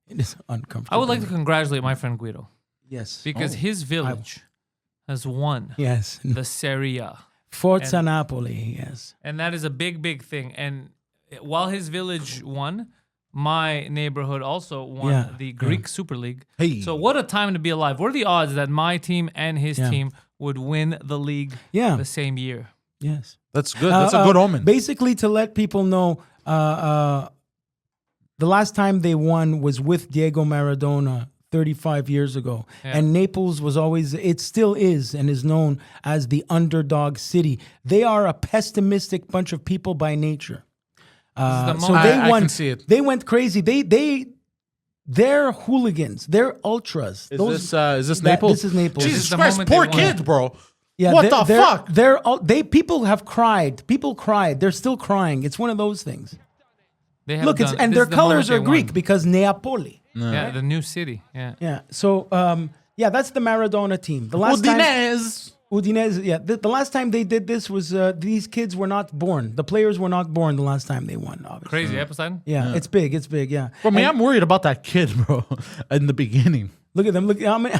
in his uncomfortability. I would like to congratulate my friend Guido Yes. because his village has won Yes. the Serie A. Forza Napoli. Yes. And that is a big, big thing. And while his village won, my neighborhood also won Yeah, the Greek Super League. Hey. So what a time to be alive. What are the odds that my team and his Yeah. team would win the league Yeah. the same year? Yes. That's good. That's a good omen. Basically, to let people know, the last time they won was with Diego Maradona 35 years ago. Yeah. And Naples was always, it still is, and is known as the underdog city. They are a pessimistic bunch of people by nature. the So moment- they I won. can see it. They went crazy. They're hooligans. They're ultras. Is this that- Naples? This is Naples. This Jesus is the Christ, moment they poor won. kid, bro. Yeah, What the fuck? People have cried. People cried. They're still crying. It's one of those things. They have Look, done, and this their is the colors moment are they Greek won. because Neapoli. Yeah, the new city. Yeah. Yeah. So that's the Maradona team. The last time Udinese. Yeah. The last time they did this was these kids were not born. The players were not born the last time they won. Obviously. Crazy episode. Yeah, it's big. It's big. Yeah. Bro, man, And I'm worried about that kid, bro. In the beginning. look at them. Look how many.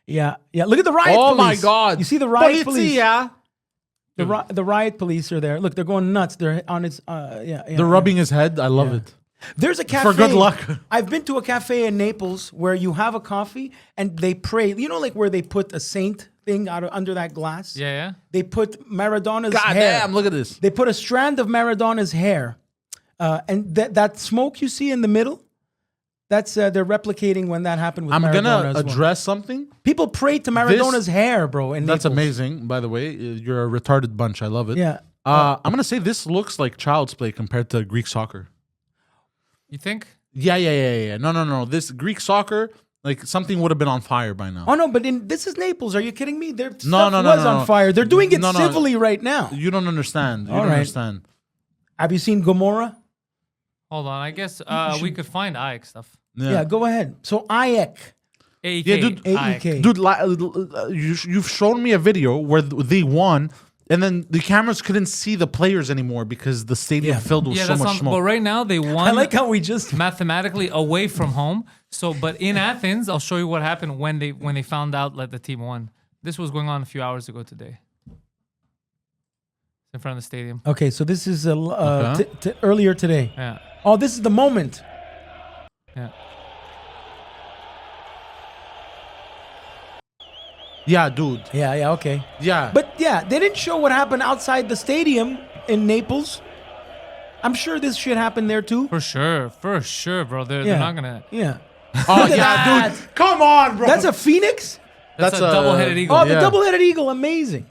Yeah. Look at the riot Oh police. my God. You see the riot police. Polizia. The riot police are there. Look, they're going nuts. They're on its. They're rubbing his head. I love it. There's a cafe. For good luck. I've been to a cafe in Naples where you have a coffee and they pray. You know, like where they put a saint thing under that glass. Yeah. They put Maradona's God hair. damn, look at this. They put a strand of Maradona's hair, and that smoke you see in the middle. That's they're replicating when that happened with I'm Maradona gonna as well. address something. People pray to Maradona's hair, bro. In That's Naples. amazing, by the way. You're a retarded bunch. I love it. Yeah. I'm gonna say this looks like child's play compared to Greek soccer. You think? Yeah. No. This Greek soccer, like something would have been on fire by now. Oh no, but this is Naples. Are you kidding me? Their stuff no, was no. on fire. They're doing it No. civilly right now. You don't understand. You All don't right. understand. Have you seen Gomorrah? Hold on. I guess we could find Ajax stuff. Yeah, go ahead. So AEK. AEK. Yeah, dude. AEK. Dude, you've shown me a video where they won, and then the cameras couldn't see the players anymore because the stadium Yeah. filled with Yeah, so that's much on. smoke. But right now they won. I like how we just mathematically away from home. So, but in Athens, I'll show you what happened when they found out that the team won. This was going on a few hours ago today. In front of the stadium. Okay, so this is Okay. earlier today. Yeah. Oh, this is the moment. Yeah. Yeah, dude. Yeah, okay. Yeah. But yeah, they didn't show what happened outside the stadium in Naples. I'm sure this shit happened there too. For sure, bro. They're not gonna. Yeah. Oh Look at yeah, that. dude. Come on, bro. That's a phoenix? That's a That's a- double-headed eagle. Oh, the Yeah. double-headed eagle. Amazing.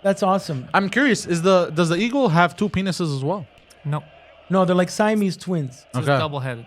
That's awesome. I'm curious. Does the eagle have two penises as well? No, No, they're like Siamese twins. it's Okay. double-headed.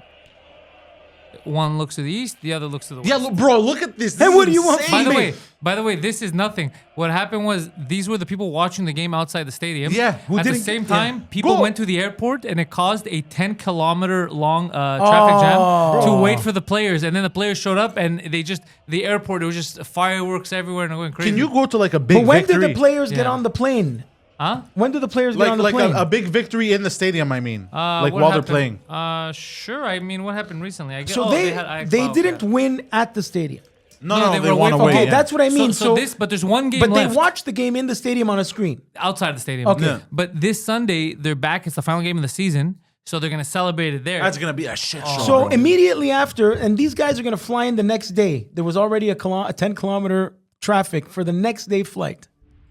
One looks to the east, the other looks to the west. Yeah, look, bro. Look at this. Hey, This what is do you want insane. from me? By the way, this is nothing. What happened was these were the people watching the game outside the stadium. Yeah, who At the didn't- same yeah. time, people Bro. went to the airport and it caused a 10-kilometer long traffic jam to wait for the players. And then the players showed up and the airport, it was just fireworks everywhere and going crazy. Can you go to like a big But when victory? did the players get Yeah. on the plane? Huh? When did the players get on the like plane? a big victory in the stadium? I mean, like What while happened? they're playing. Sure. I mean, what happened recently? I guess, so they had, didn't win at the stadium. No, they they were want away to from- wait. Okay, that's what I mean. So this, but there's one game but left. they watched the game in the stadium on a screen. outside the stadium. Okay. Yeah. But this Sunday, they're back. It's the final game of the season. So they're going to celebrate it there. That's gonna be a shit show. So bro. immediately after, and these guys are going to fly in the next day. There was already a 10-kilometer traffic for the next day flight.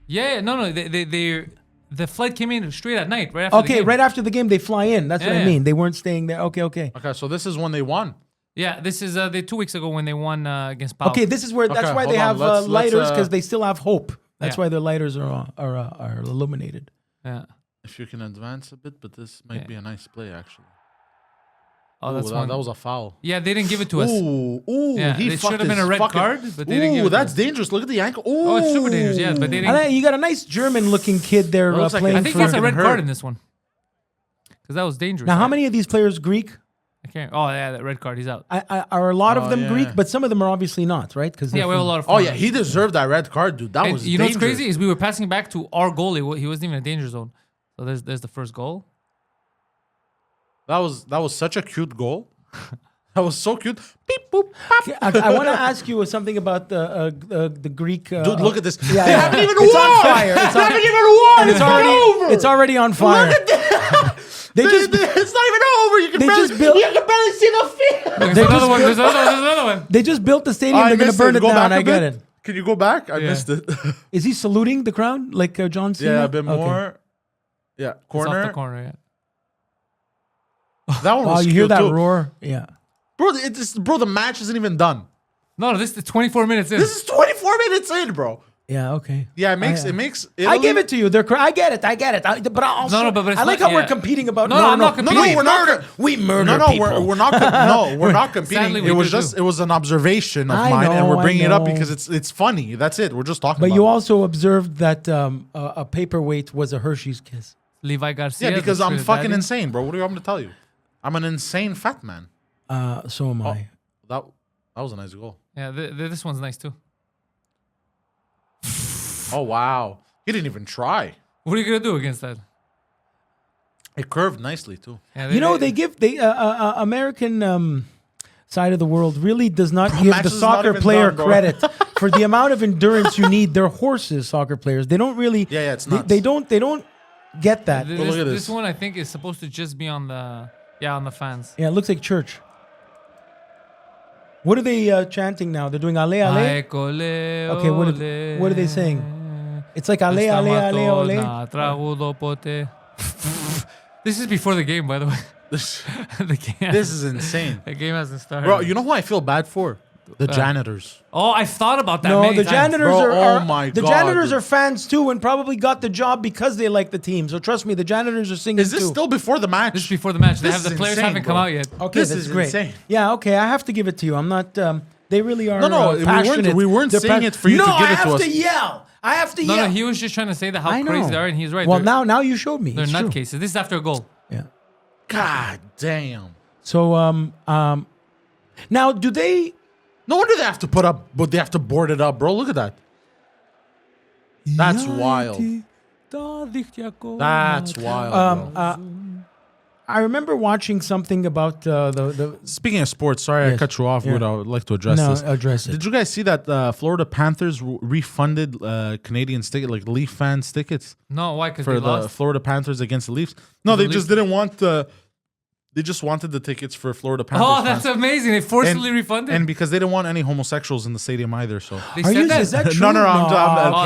Yeah, no. The flight came in straight at night, right after the Okay, game. right after the game, they fly in. That's what I Yeah. mean. They weren't staying there. Okay. Okay, so this is when they won. Yeah, this is 2 weeks ago when they won against Pau. Okay, this is where. That's Okay, why they hold on. have Let's, lighters because they still have hope. That's Yeah. why their lighters are illuminated. Yeah. If you can advance a bit, but this might Yeah. be a nice play actually. Oh, that's Ooh, one. that was a foul. Yeah, they didn't give it to us. Ooh, Yeah, he it fucked should have been his a red fucking- card, but they didn't give Ooh, it to that's us. dangerous. Look at the ankle. Ooh, Oh, it's super dangerous. Yeah, but they didn't. And you got a nice German-looking kid there Looks like playing I think for. that's a red hurt. card in this one. Because that was dangerous. Now, how right? many of these players Greek? I can't. Oh yeah, that red card. He's out. Are a lot Oh, of them yeah. Greek? But some of them are obviously not, right? Because Yeah, we have a lot of. Oh yeah, foreigners. he deserved that red card, dude. That And was. you know what's dangerous. crazy is we were passing back to our goalie. He wasn't even in a danger zone. So there's the first goal. That was such a cute goal. That was so cute. Beep boop. Pop. I want to ask you something about the Greek. Dude, look at this. Yeah, they yeah. haven't even It's won. on fire. It's They on- haven't even won. and it's already on fire. Look at that. They just it's not even over. You can they barely, just built- you can barely see the field. There's They another just one. built- There's another one. they just built the stadium. I They're gonna missed burn it Go down. back a I get bit. it. Can you go back? I Yeah. missed it. Is he saluting the crowd like John Cena? Yeah, a bit Okay. more. Yeah, It's off corner. the corner. Yeah. That one Wow, was you hear cute that too. roar? Yeah. Bro, the match isn't even done. No, this is 24 minutes in. This is 24 minutes in, bro. Yeah. Okay. Yeah, it makes I Italy- give it to you. I get it. But also, No, but it's I like not- how we're yeah. competing about. No, I'm not competing. No, we're not. We murder No, no, people. we're not. No, we're not competing. Sadly, we It was do just too. it was an observation of I mine, and know, we're bringing it up I know. because it's funny. That's it. We're just talking. But about you it. also observed that a paperweight was a Hershey's Kiss. Levi Garcia. Yeah, because the I'm Trinidadian. fucking insane, bro. What do you want me to tell you? I'm an insane fat man. So am I. That was a nice goal. Yeah, this one's nice too. Oh wow, he didn't even try. What are you gonna do against that? It curved nicely too. Yeah, You know, they give American side of the world really does not give the matches is not soccer even player done, bro. credit for the amount of endurance you need. They're horses, soccer players. They don't really. Yeah, it's they, nuts. they don't. They don't get that. This, look at this this. one I think is supposed to just be on the fans. Yeah, it looks like church. What are they chanting now? They're doing ale ale. Okay, what are they saying? It's like ale ale ale ole. This is before the game, by the way. This the game, this is insane, the game hasn't started. bro. You know who I feel bad for? The janitors. Oh, I've thought about that. No, many the times. janitors Bro, are oh my the God, janitors dude. are fans too, and probably got the job because they like the team. So trust me, the janitors are singing Is this too. still before the match? This is before the match. This The is players insane, haven't bro. come out yet. Okay, This that's is great. insane. Yeah, okay, I have to give it to you. I'm not. They really are. No, we weren't- passionate. we weren't They're saying it for you no, to give I it to have us. to yell. I have to No, yell. he was just trying to say that how I know. crazy they are, and he's right. Well, they're, now you showed me. they're It's true. nutcases. This is after a goal. Yeah. God damn. So now do they? No wonder they have to put up, but they have to board it up, bro. Look at that. That's wild. That's wild. bro. I remember watching something about the. Speaking of sports, sorry I Yes. cut you off. Yeah. Guido. I would like to address No, this. address it. Did you guys see that Florida Panthers refunded Canadian tickets, like Leaf fans tickets, No, why? Because for they the lost. Florida Panthers against the Leafs? No, The they just didn't want. They They just wanted the tickets for Florida Panthers. Oh, that's fans. amazing. They forcibly refunded. And because they didn't want any homosexuals in the stadium either. So They Are said you? that? Is that true? no, I'm Oh,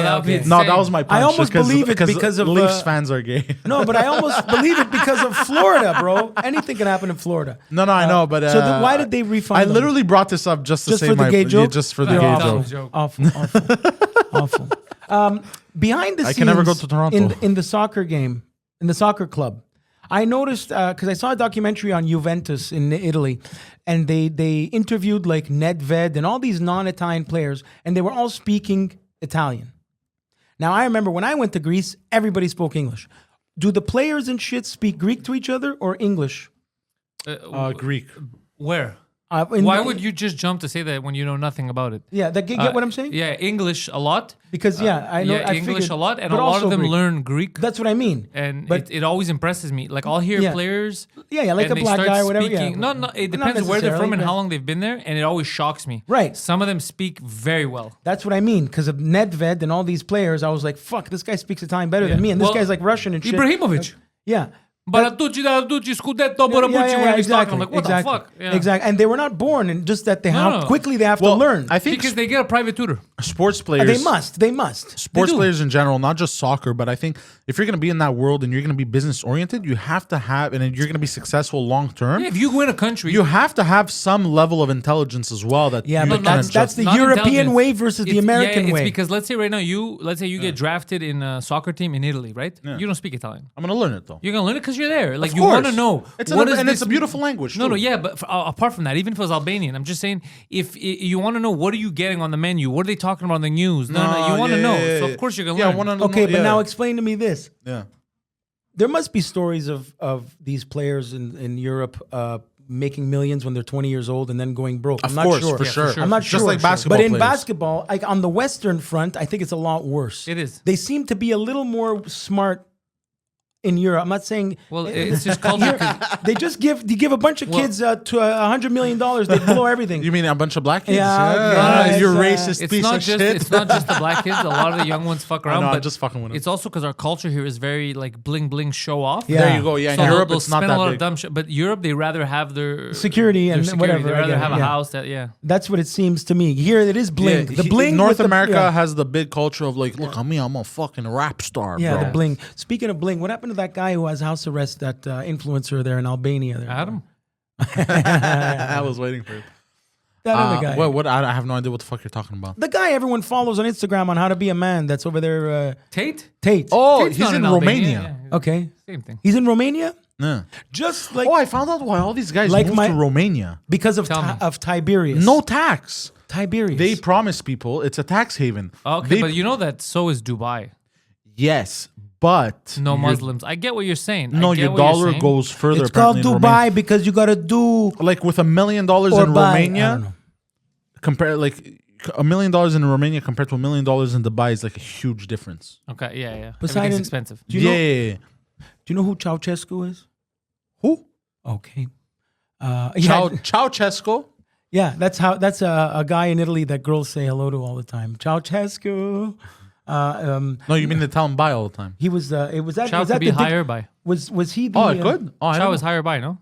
that would be no, insane. that was my punch. I almost believe it because of, Leafs fans are gay. No, but I almost believe it because of Florida, bro. Anything can happen in Florida. No, I know, but So why did they refund I them? literally brought this up just to Just say for the my gay joke? just for the You're gay awful. joke. Awful. Behind the scenes, I can never go to Toronto. in the soccer game, in the soccer club. I noticed because I saw a documentary on Juventus in Italy, and they interviewed like Nedved and all these non-Italian players, and they were all speaking Italian. Now I remember when I went to Greece, everybody spoke English. Do the players and shit speak Greek to each other or English? Greek. Where? In- Why would you just jump to say that when you know nothing about it? Yeah, get what I'm saying? Yeah, English a lot. Because I know I English figured, a lot, and but a lot also of them Greek. learn Greek. That's what I mean. And but it always impresses me. Like I'll hear Yeah. players. Yeah, like and a they black start guy or whatever. speaking- Yeah. No, it Not depends where they're from necessarily, and but- how long they've been there, and it always shocks me. Right. Some of them speak very well. That's what I mean. Because of Nedved and all these players, I was like, fuck, this guy speaks Italian better Yeah. than me. And this Well, guy's like Russian and shit. Ibrahimovic. Yeah. Baratucci, Scudetto, Borabucci, whatever he's talking. I'm like, what the fuck? Yeah. Exactly. And they were not born, and just that they how no. quickly they have Well, to learn. I think Because they get a private tutor. sports players. They must. They must. Sports do. players in general, not just soccer, but I think if you're going to be in that world and you're going to be business oriented, you have to have, and you're going to be successful long term. Yeah, if you win a country, You have to have some level of intelligence as well. That Yeah, you but can that's adjust. the not European intelligence. way versus the It's- American it's way. because let's say right now let's say you get drafted in a soccer team in Italy, right? You don't speak Italian. I'm going to learn it though. You're gonna learn it because you're there. Like Of you want to course. know. It's what an- does and it's this a beautiful language, No, too. yeah, but apart from that, even if it was Albanian, I'm just saying if you want to know what are you getting on the menu, what are they talking about in the news? No, you want to yeah, know. yeah, So yeah. of course you're gonna Yeah, learn. I want to know. Okay, but yeah. now explain to me this. Yeah. There must be stories of these players in Europe making millions when they're 20 years old and then going broke. I'm Of not course, sure. for sure. I'm not Just sure. like basketball But in players. basketball, like on the Western front, I think it's a lot worse. It is. They seem to be a little more smart in Europe. I'm not saying. Well, it's just culture. 'cause- They just give a bunch of kids to $100 million. They blow everything. You mean a bunch of black kids? Yeah, You're it's, racist It's piece not of just shit. it's not just the black kids. A lot of the young ones fuck around. know, I'm but just fucking with 'em. It's also because our culture here is very like bling bling show off. Yeah. There you go. Yeah, in So Europe they'll it's not spend a lot that of dumb shit. But Europe, they rather have their Security and whatever, They I rather get it, have a yeah. house that That's what it seems to me. Here it is bling. The bling. North with the- America yeah. has the big culture of like, look, I'm a fucking rap star, Yeah, bro. the bling. Speaking of bling, what happened to that guy who has house arrest? That influencer there in Albania. There. Adam. I was waiting for it. That other guy. What? I have no idea what the fuck you're talking about. The guy everyone follows on Instagram on how to be a man. That's over there. Tate. Tate. Oh, Tate's he's not in Albania, Romania. yeah. Okay. Same thing. He's in Romania. Yeah. Just like Oh, I found out why all these guys Like moved my- to Romania. because of Tell me. of Tiberius. No tax. Tiberius. They promise people it's a tax haven. Okay, They- but you know that so is Dubai. yes, but No your- Muslims. I get what you're saying. No, I get your what you're dollar saying. goes further. It's called apparently, in Dubai Romania. because you got to do Like with $1 million or in buy. I Romania, don't know. compare like $1 million in Romania compared to $1 million in Dubai is like a huge difference. Okay, yeah. Poseidon- Everything's expensive. Do you know? Yeah. Do you know who Ceausescu is? Who? Okay. Ceausescu. Yeah, that's a guy in Italy that girls say hello to all the time. Ceausescu. No, you mean they tell him bye all the time. He was. It was that. Chow was that could be the dic- higher by. Was he the? Oh, it could. Oh, I Chow don't is know. higher by, no?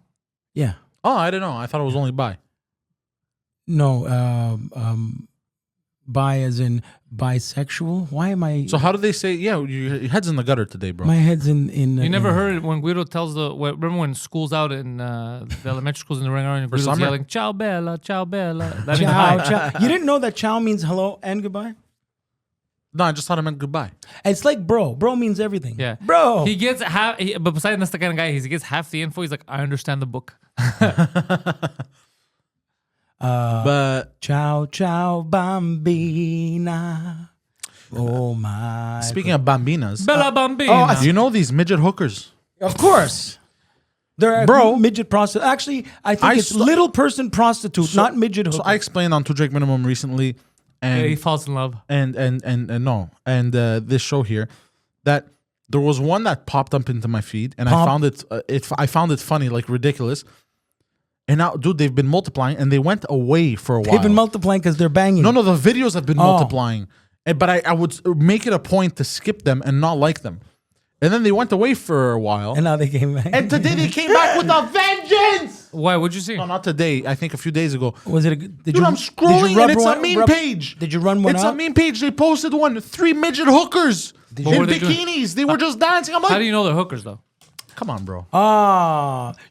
Yeah. Oh, I don't know. I thought it was only bye. No. Bi as in bisexual. Why am I? So how do they say? Yeah, your head's in the gutter today, bro. my head's in. You never heard it when Guido tells remember when school's out in the elementary schools in the ring around and Guido's summer? yelling, ciao bella, ciao bella. That means Ciao, hi. ciao. You didn't know that ciao means hello and goodbye? No, I just thought it meant goodbye. It's like bro. Bro means everything. Yeah. Bro. He gets but Poseidon, that's the kind of guy, he gets half the info. He's like, I understand the book. But Ciao, ciao, bambina. Oh my. speaking of bambinas, Bella bambina. you know these midget hookers? Of course. They're Bro. midget prostitute. Actually, I think I it's saw- little person prostitute, not midget hooker. So I explained on 2 Drake Minimum recently, Yeah, he and falls in love. this show here, that there was one that popped up into my feed, and I found it. I found it funny, like ridiculous. And now, dude, they've been multiplying, and they went away for a while. They've been multiplying because they're banging. No, the videos have been multiplying. But I would make it a point to skip them and not like them. And then they went away for a while. And now they came back. And today they came back with a vengeance. Why? What'd you see? No, not today. I think a few days ago. Was it? Did Dude, I'm scrolling and it's a meme page. Did you run one It's out? a meme page. They posted one. 3 midget hookers in What were they doing? bikinis. They were just dancing. I'm How like, do you know they're hookers though? come on, bro.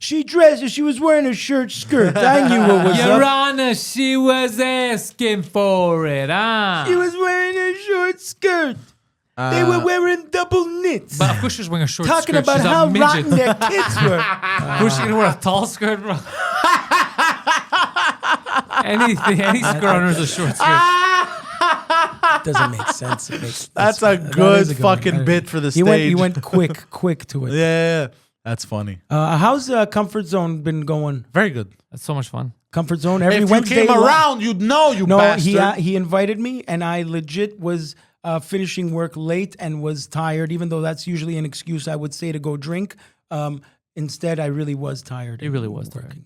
She dressed as she was wearing a shirt skirt. I knew what was Your up. Honor, she was asking for it, huh? She was wearing a short skirt. They were wearing double knits. But of course she's wearing a short Talking skirt. about She's how a midget. rotten their kids were. Was she gonna wear a tall skirt, bro? Any skirt on her is a short skirt. Doesn't make sense. That's a that is good a fucking one. bit for the He stage. went quick to it. Yeah. That's funny. How's Comfort Zone been going? Very good. That's so much fun. Comfort Zone every If Wednesday. you came around, you'd know, you No, bastard. he invited me, and I legit was finishing work late and was tired. Even though that's usually an excuse I would say to go drink. Instead, I really was tired. He really was tired.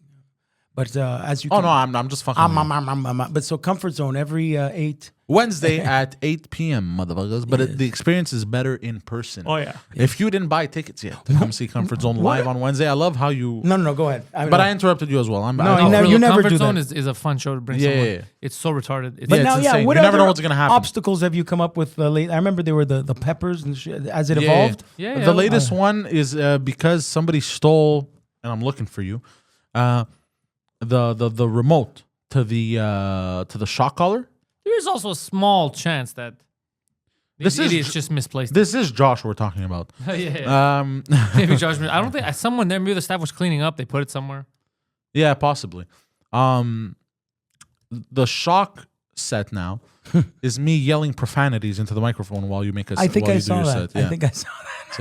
But as you Oh can, no, I'm just fucking. but so Comfort Zone every 8. Wednesday at 8 p.m. motherfuckers. But the experience is better in person. Oh, yeah. If you didn't buy tickets yet to come see Comfort Zone live on Wednesday, I love how you. No, go ahead. But I interrupted you as well. No, I- you never- Real never Comfort do Zone that. is a fun show to bring Yeah, someone. yeah, yeah. It's so retarded. It's But Yeah, now, it's yeah, insane. what You never know other what's gonna happen. obstacles have you come up with late? I remember there were the peppers and shit as it evolved. Yeah, yeah. The latest one is because somebody stole, and I'm looking for you, the remote to the shock collar. There's also a small chance that these This is idiots just misplaced This is Josh we're talking about. it. Yeah. Um, Maybe Josh. I don't think someone there. Maybe the staff was cleaning up. They put it somewhere. yeah, possibly. The shock set now is me yelling profanities into the microphone while you make a. I think while I you do saw your that. Set. Yeah. I think I saw that.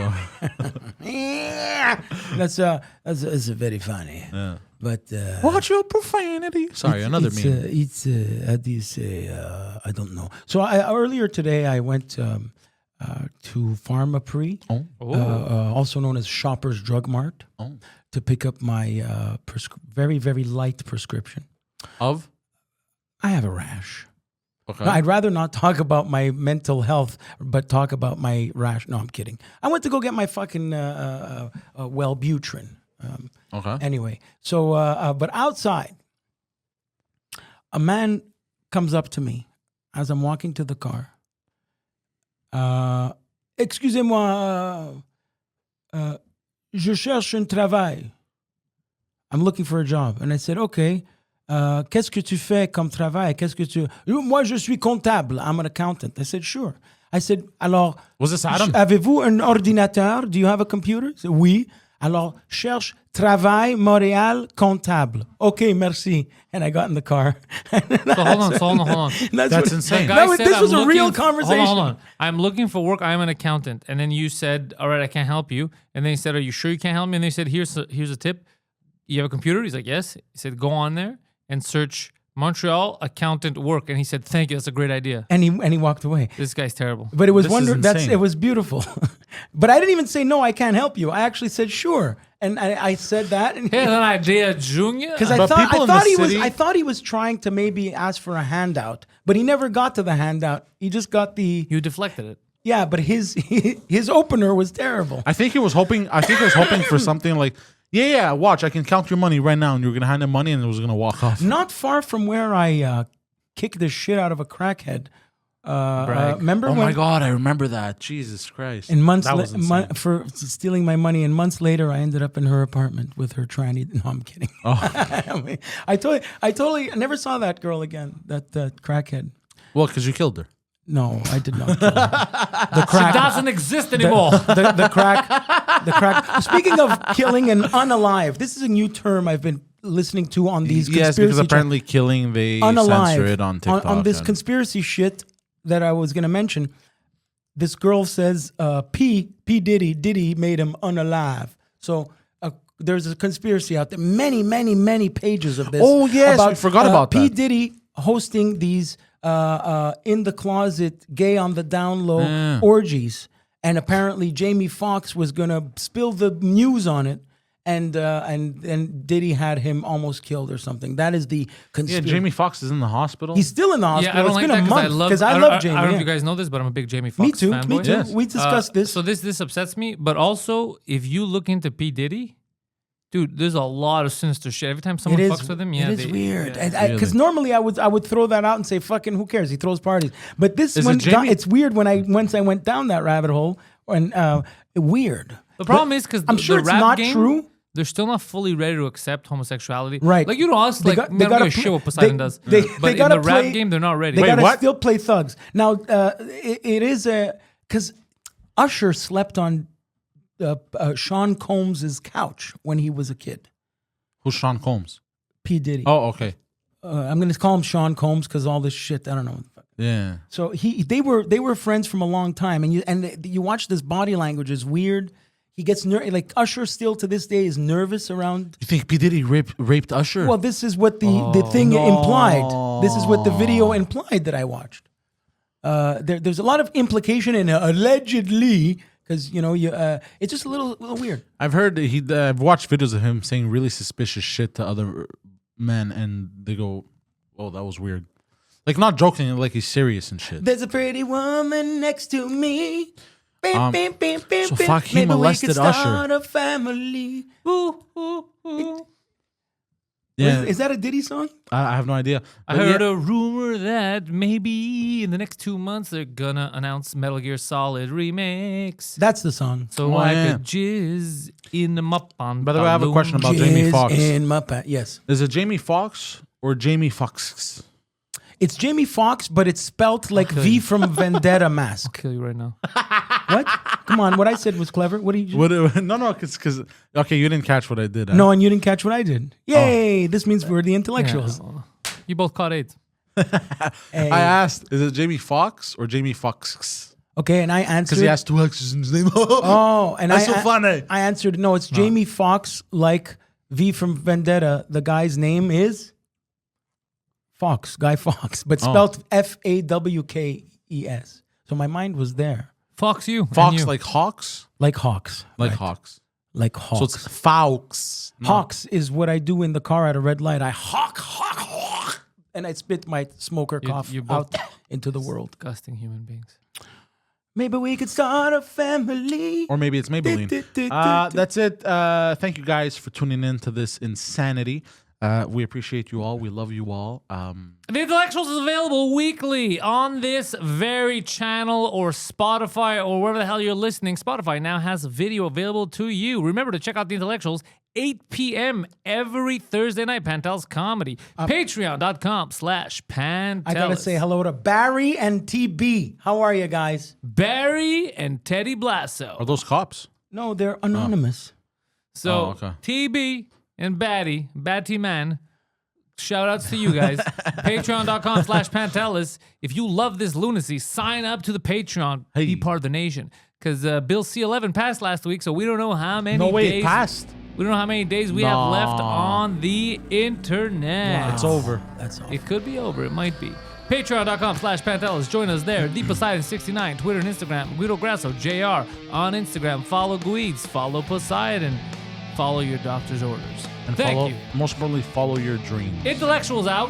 So That's very funny. yeah. But Watch your profanity. Sorry, another it's, meme. It's how do you say? I don't know. So earlier today I went to Pharmaprix, also known as Shoppers Drug Mart, to pick up my very very light prescription. Of I have a rash. okay. No, I'd rather not talk about my mental health, but talk about my rash. No, I'm kidding. I went to go get my fucking Wellbutrin. Okay. Anyway, so but outside, a man comes up to me as I'm walking to the car. Excusez-moi, je cherche un travail. I'm looking for a job, and I said, okay. Qu'est-ce que tu fais comme travail? Qu'est-ce que tu? Moi, je suis comptable. I'm an accountant. I said, sure. I said, alors, Was this Adam? avez-vous un ordinateur? Do you have a computer? He said, oui. Alors, cherche travail Montréal comptable. Okay, merci. And I got in the car. So hold on. That's insane. The guy No, said, this was "I'm a real looking- conversation. Hold on. I'm looking for work. I'm an accountant. And then you said, all right, I can't help you. And then he said, are you sure you can't help me? And then he said, here's a tip. You have a computer? He's like, yes. He said, go on there and search Montreal accountant work. And he said, thank you. That's a great idea. And he walked away. This guy's terrible. But it was This is insane. it was beautiful. But I didn't even say no, I can't help you. I actually said sure. And I said that and Here's an idea, Junior. because I But thought people in the he was city- I thought he was trying to maybe ask for a handout, but he never got to the handout. He just got the You deflected it. yeah, but his opener was terrible. I think he was hoping for something like, yeah, watch, I can count your money right now, and you're gonna hand him money, and it was gonna walk off. Not far from where I kicked the shit out of a crackhead. Remember Oh when my god, I remember that. Jesus Christ. and months that was insane. for stealing my money, and months later I ended up in her apartment with her tranny. No, I'm kidding. Oh. I totally never saw that girl again. That crackhead. Well, because you killed her. No, I did not. Kill her. The crack Doesn't exist anymore. the crack. Speaking of killing and unalive, this is a new term I've been listening to on these Yes, conspiracy because apparently killing they censor it on TikTok. on this and- conspiracy shit that I was going to mention. This girl says P Diddy made him unalive. So there's a conspiracy out there. Many pages of this. Oh, yes, we forgot about P that. Diddy hosting these in the closet, gay on the down low orgies, and apparently Jamie Foxx was gonna spill the news on it, and Diddy had him almost killed or something. That is the Yeah, conspiracy. Jamie Foxx is in the hospital. He's still in the hospital. Yeah, I don't It's like been that a month because I love Jamie. I don't know yeah. if you guys know this, but I'm a big Jamie Foxx Me too. fanboy. Me too. Yes. We discussed this. So this upsets me, but also if you look into P Diddy, dude, there's a lot of sinister shit. Every time someone fucks with him, yeah, it is weird. yeah. Because normally I would throw that out and say, "Fucking who cares? He throws parties." But this Is one, it Jamie? it's weird once I went down that rabbit hole. And weird. The problem is because I'm sure the it's rap not game, true. They're still not fully ready to accept homosexuality. Right. Like, you know, us, They like, got- we they don't gotta give a play- shit what Poseidon they- does. they- But they in gotta the rap play- game, they're not ready. They gotta what? still play thugs. Now, it is because Usher slept on Sean Combs' couch when he was a kid. Who's Sean Combs? P. Diddy. Oh, okay. I'm going to call him Sean Combs because all this shit, I don't know. Yeah. So they were friends from a long time, and you watch this body language is weird. He gets like Usher still to this day is nervous around. You think P Diddy raped Usher? Well, this is what the thing implied. This is what the video implied that I watched. There's a lot of implication in allegedly because it's just a little weird. I've heard I've watched videos of him saying really suspicious shit to other men, and they go, "Oh, that was weird." Like not joking, like he's serious and shit. There's a pretty woman next to me. So fuck, he Maybe molested we could Usher. start a family. Ooh, ooh, ooh. Yeah, Is that a Diddy song? I have no idea. I But heard yeah, a rumor that maybe in the next 2 months they're gonna announce Metal Gear Solid remix. That's the song. So Oh, I yeah. could jizz in the mop on. By the way, I have a question about Jizz Jamie Foxx. in my pants. Yes. Is it Jamie Foxx or Jamie Foxx? It's Jamie Foxx, but it's spelt like Okay. V from Vendetta mask. Kill you right now. What? Come on, what I said was clever. What did you? What? No, because okay, you didn't catch what I did. No, and you didn't catch what I did. Yay! This means we're the intellectuals. Yeah. You both caught AIDS. Hey. I asked, is it Jamie Foxx or Jamie Foxx? Okay, and I answered. Because he has 2 X's in his name. Oh, and That's so funny. I answered no. It's Jamie Foxx, like V from Vendetta. The guy's name is Fox, Guy Fox, but spelled Fawkes. So my mind was there, Fox you. and Fox you. like Hawks? like Hawks, Like right. Hawks. like So Hawks. it's Fawkes. Hawks is what I do in the car at a red light. I hawk, and I spit my smoker cough you both- out into the world. disgusting human beings. Maybe we could start a family. Or maybe it's Maybelline. That's it. Thank you guys for tuning in to this insanity. We appreciate you all. We love you all. The Intellectuals is available weekly on this very channel or Spotify or wherever the hell you're listening. Spotify now has a video available to you. Remember to check out The Intellectuals, 8 p.m. every Thursday night, Pantelis Comedy. Patreon.com/Pantelis. I gotta say hello to Barry and TB. How are you guys? Barry and Teddy Blasso. Are those cops? No, they're anonymous. So, Oh, okay. TB and Batty, Batty Man, shout outs to you guys. Patreon.com/Pantelis. If you love this lunacy, sign up to the Patreon. Hey. Be part of the nation. Because Bill C11 passed last week, so we don't know how many No way, days. it passed. We don't know how many days we have left on the internet. It's over. That's all. It could be over. It might be. Patreon.com/Pantelis. Join us there. The Poseidon69, Twitter and Instagram. Guido Grasso, JR on Instagram. Follow Guides. Follow Poseidon. Follow your doctor's orders. And Thank follow, you. most importantly, follow your dreams. Intellectuals out.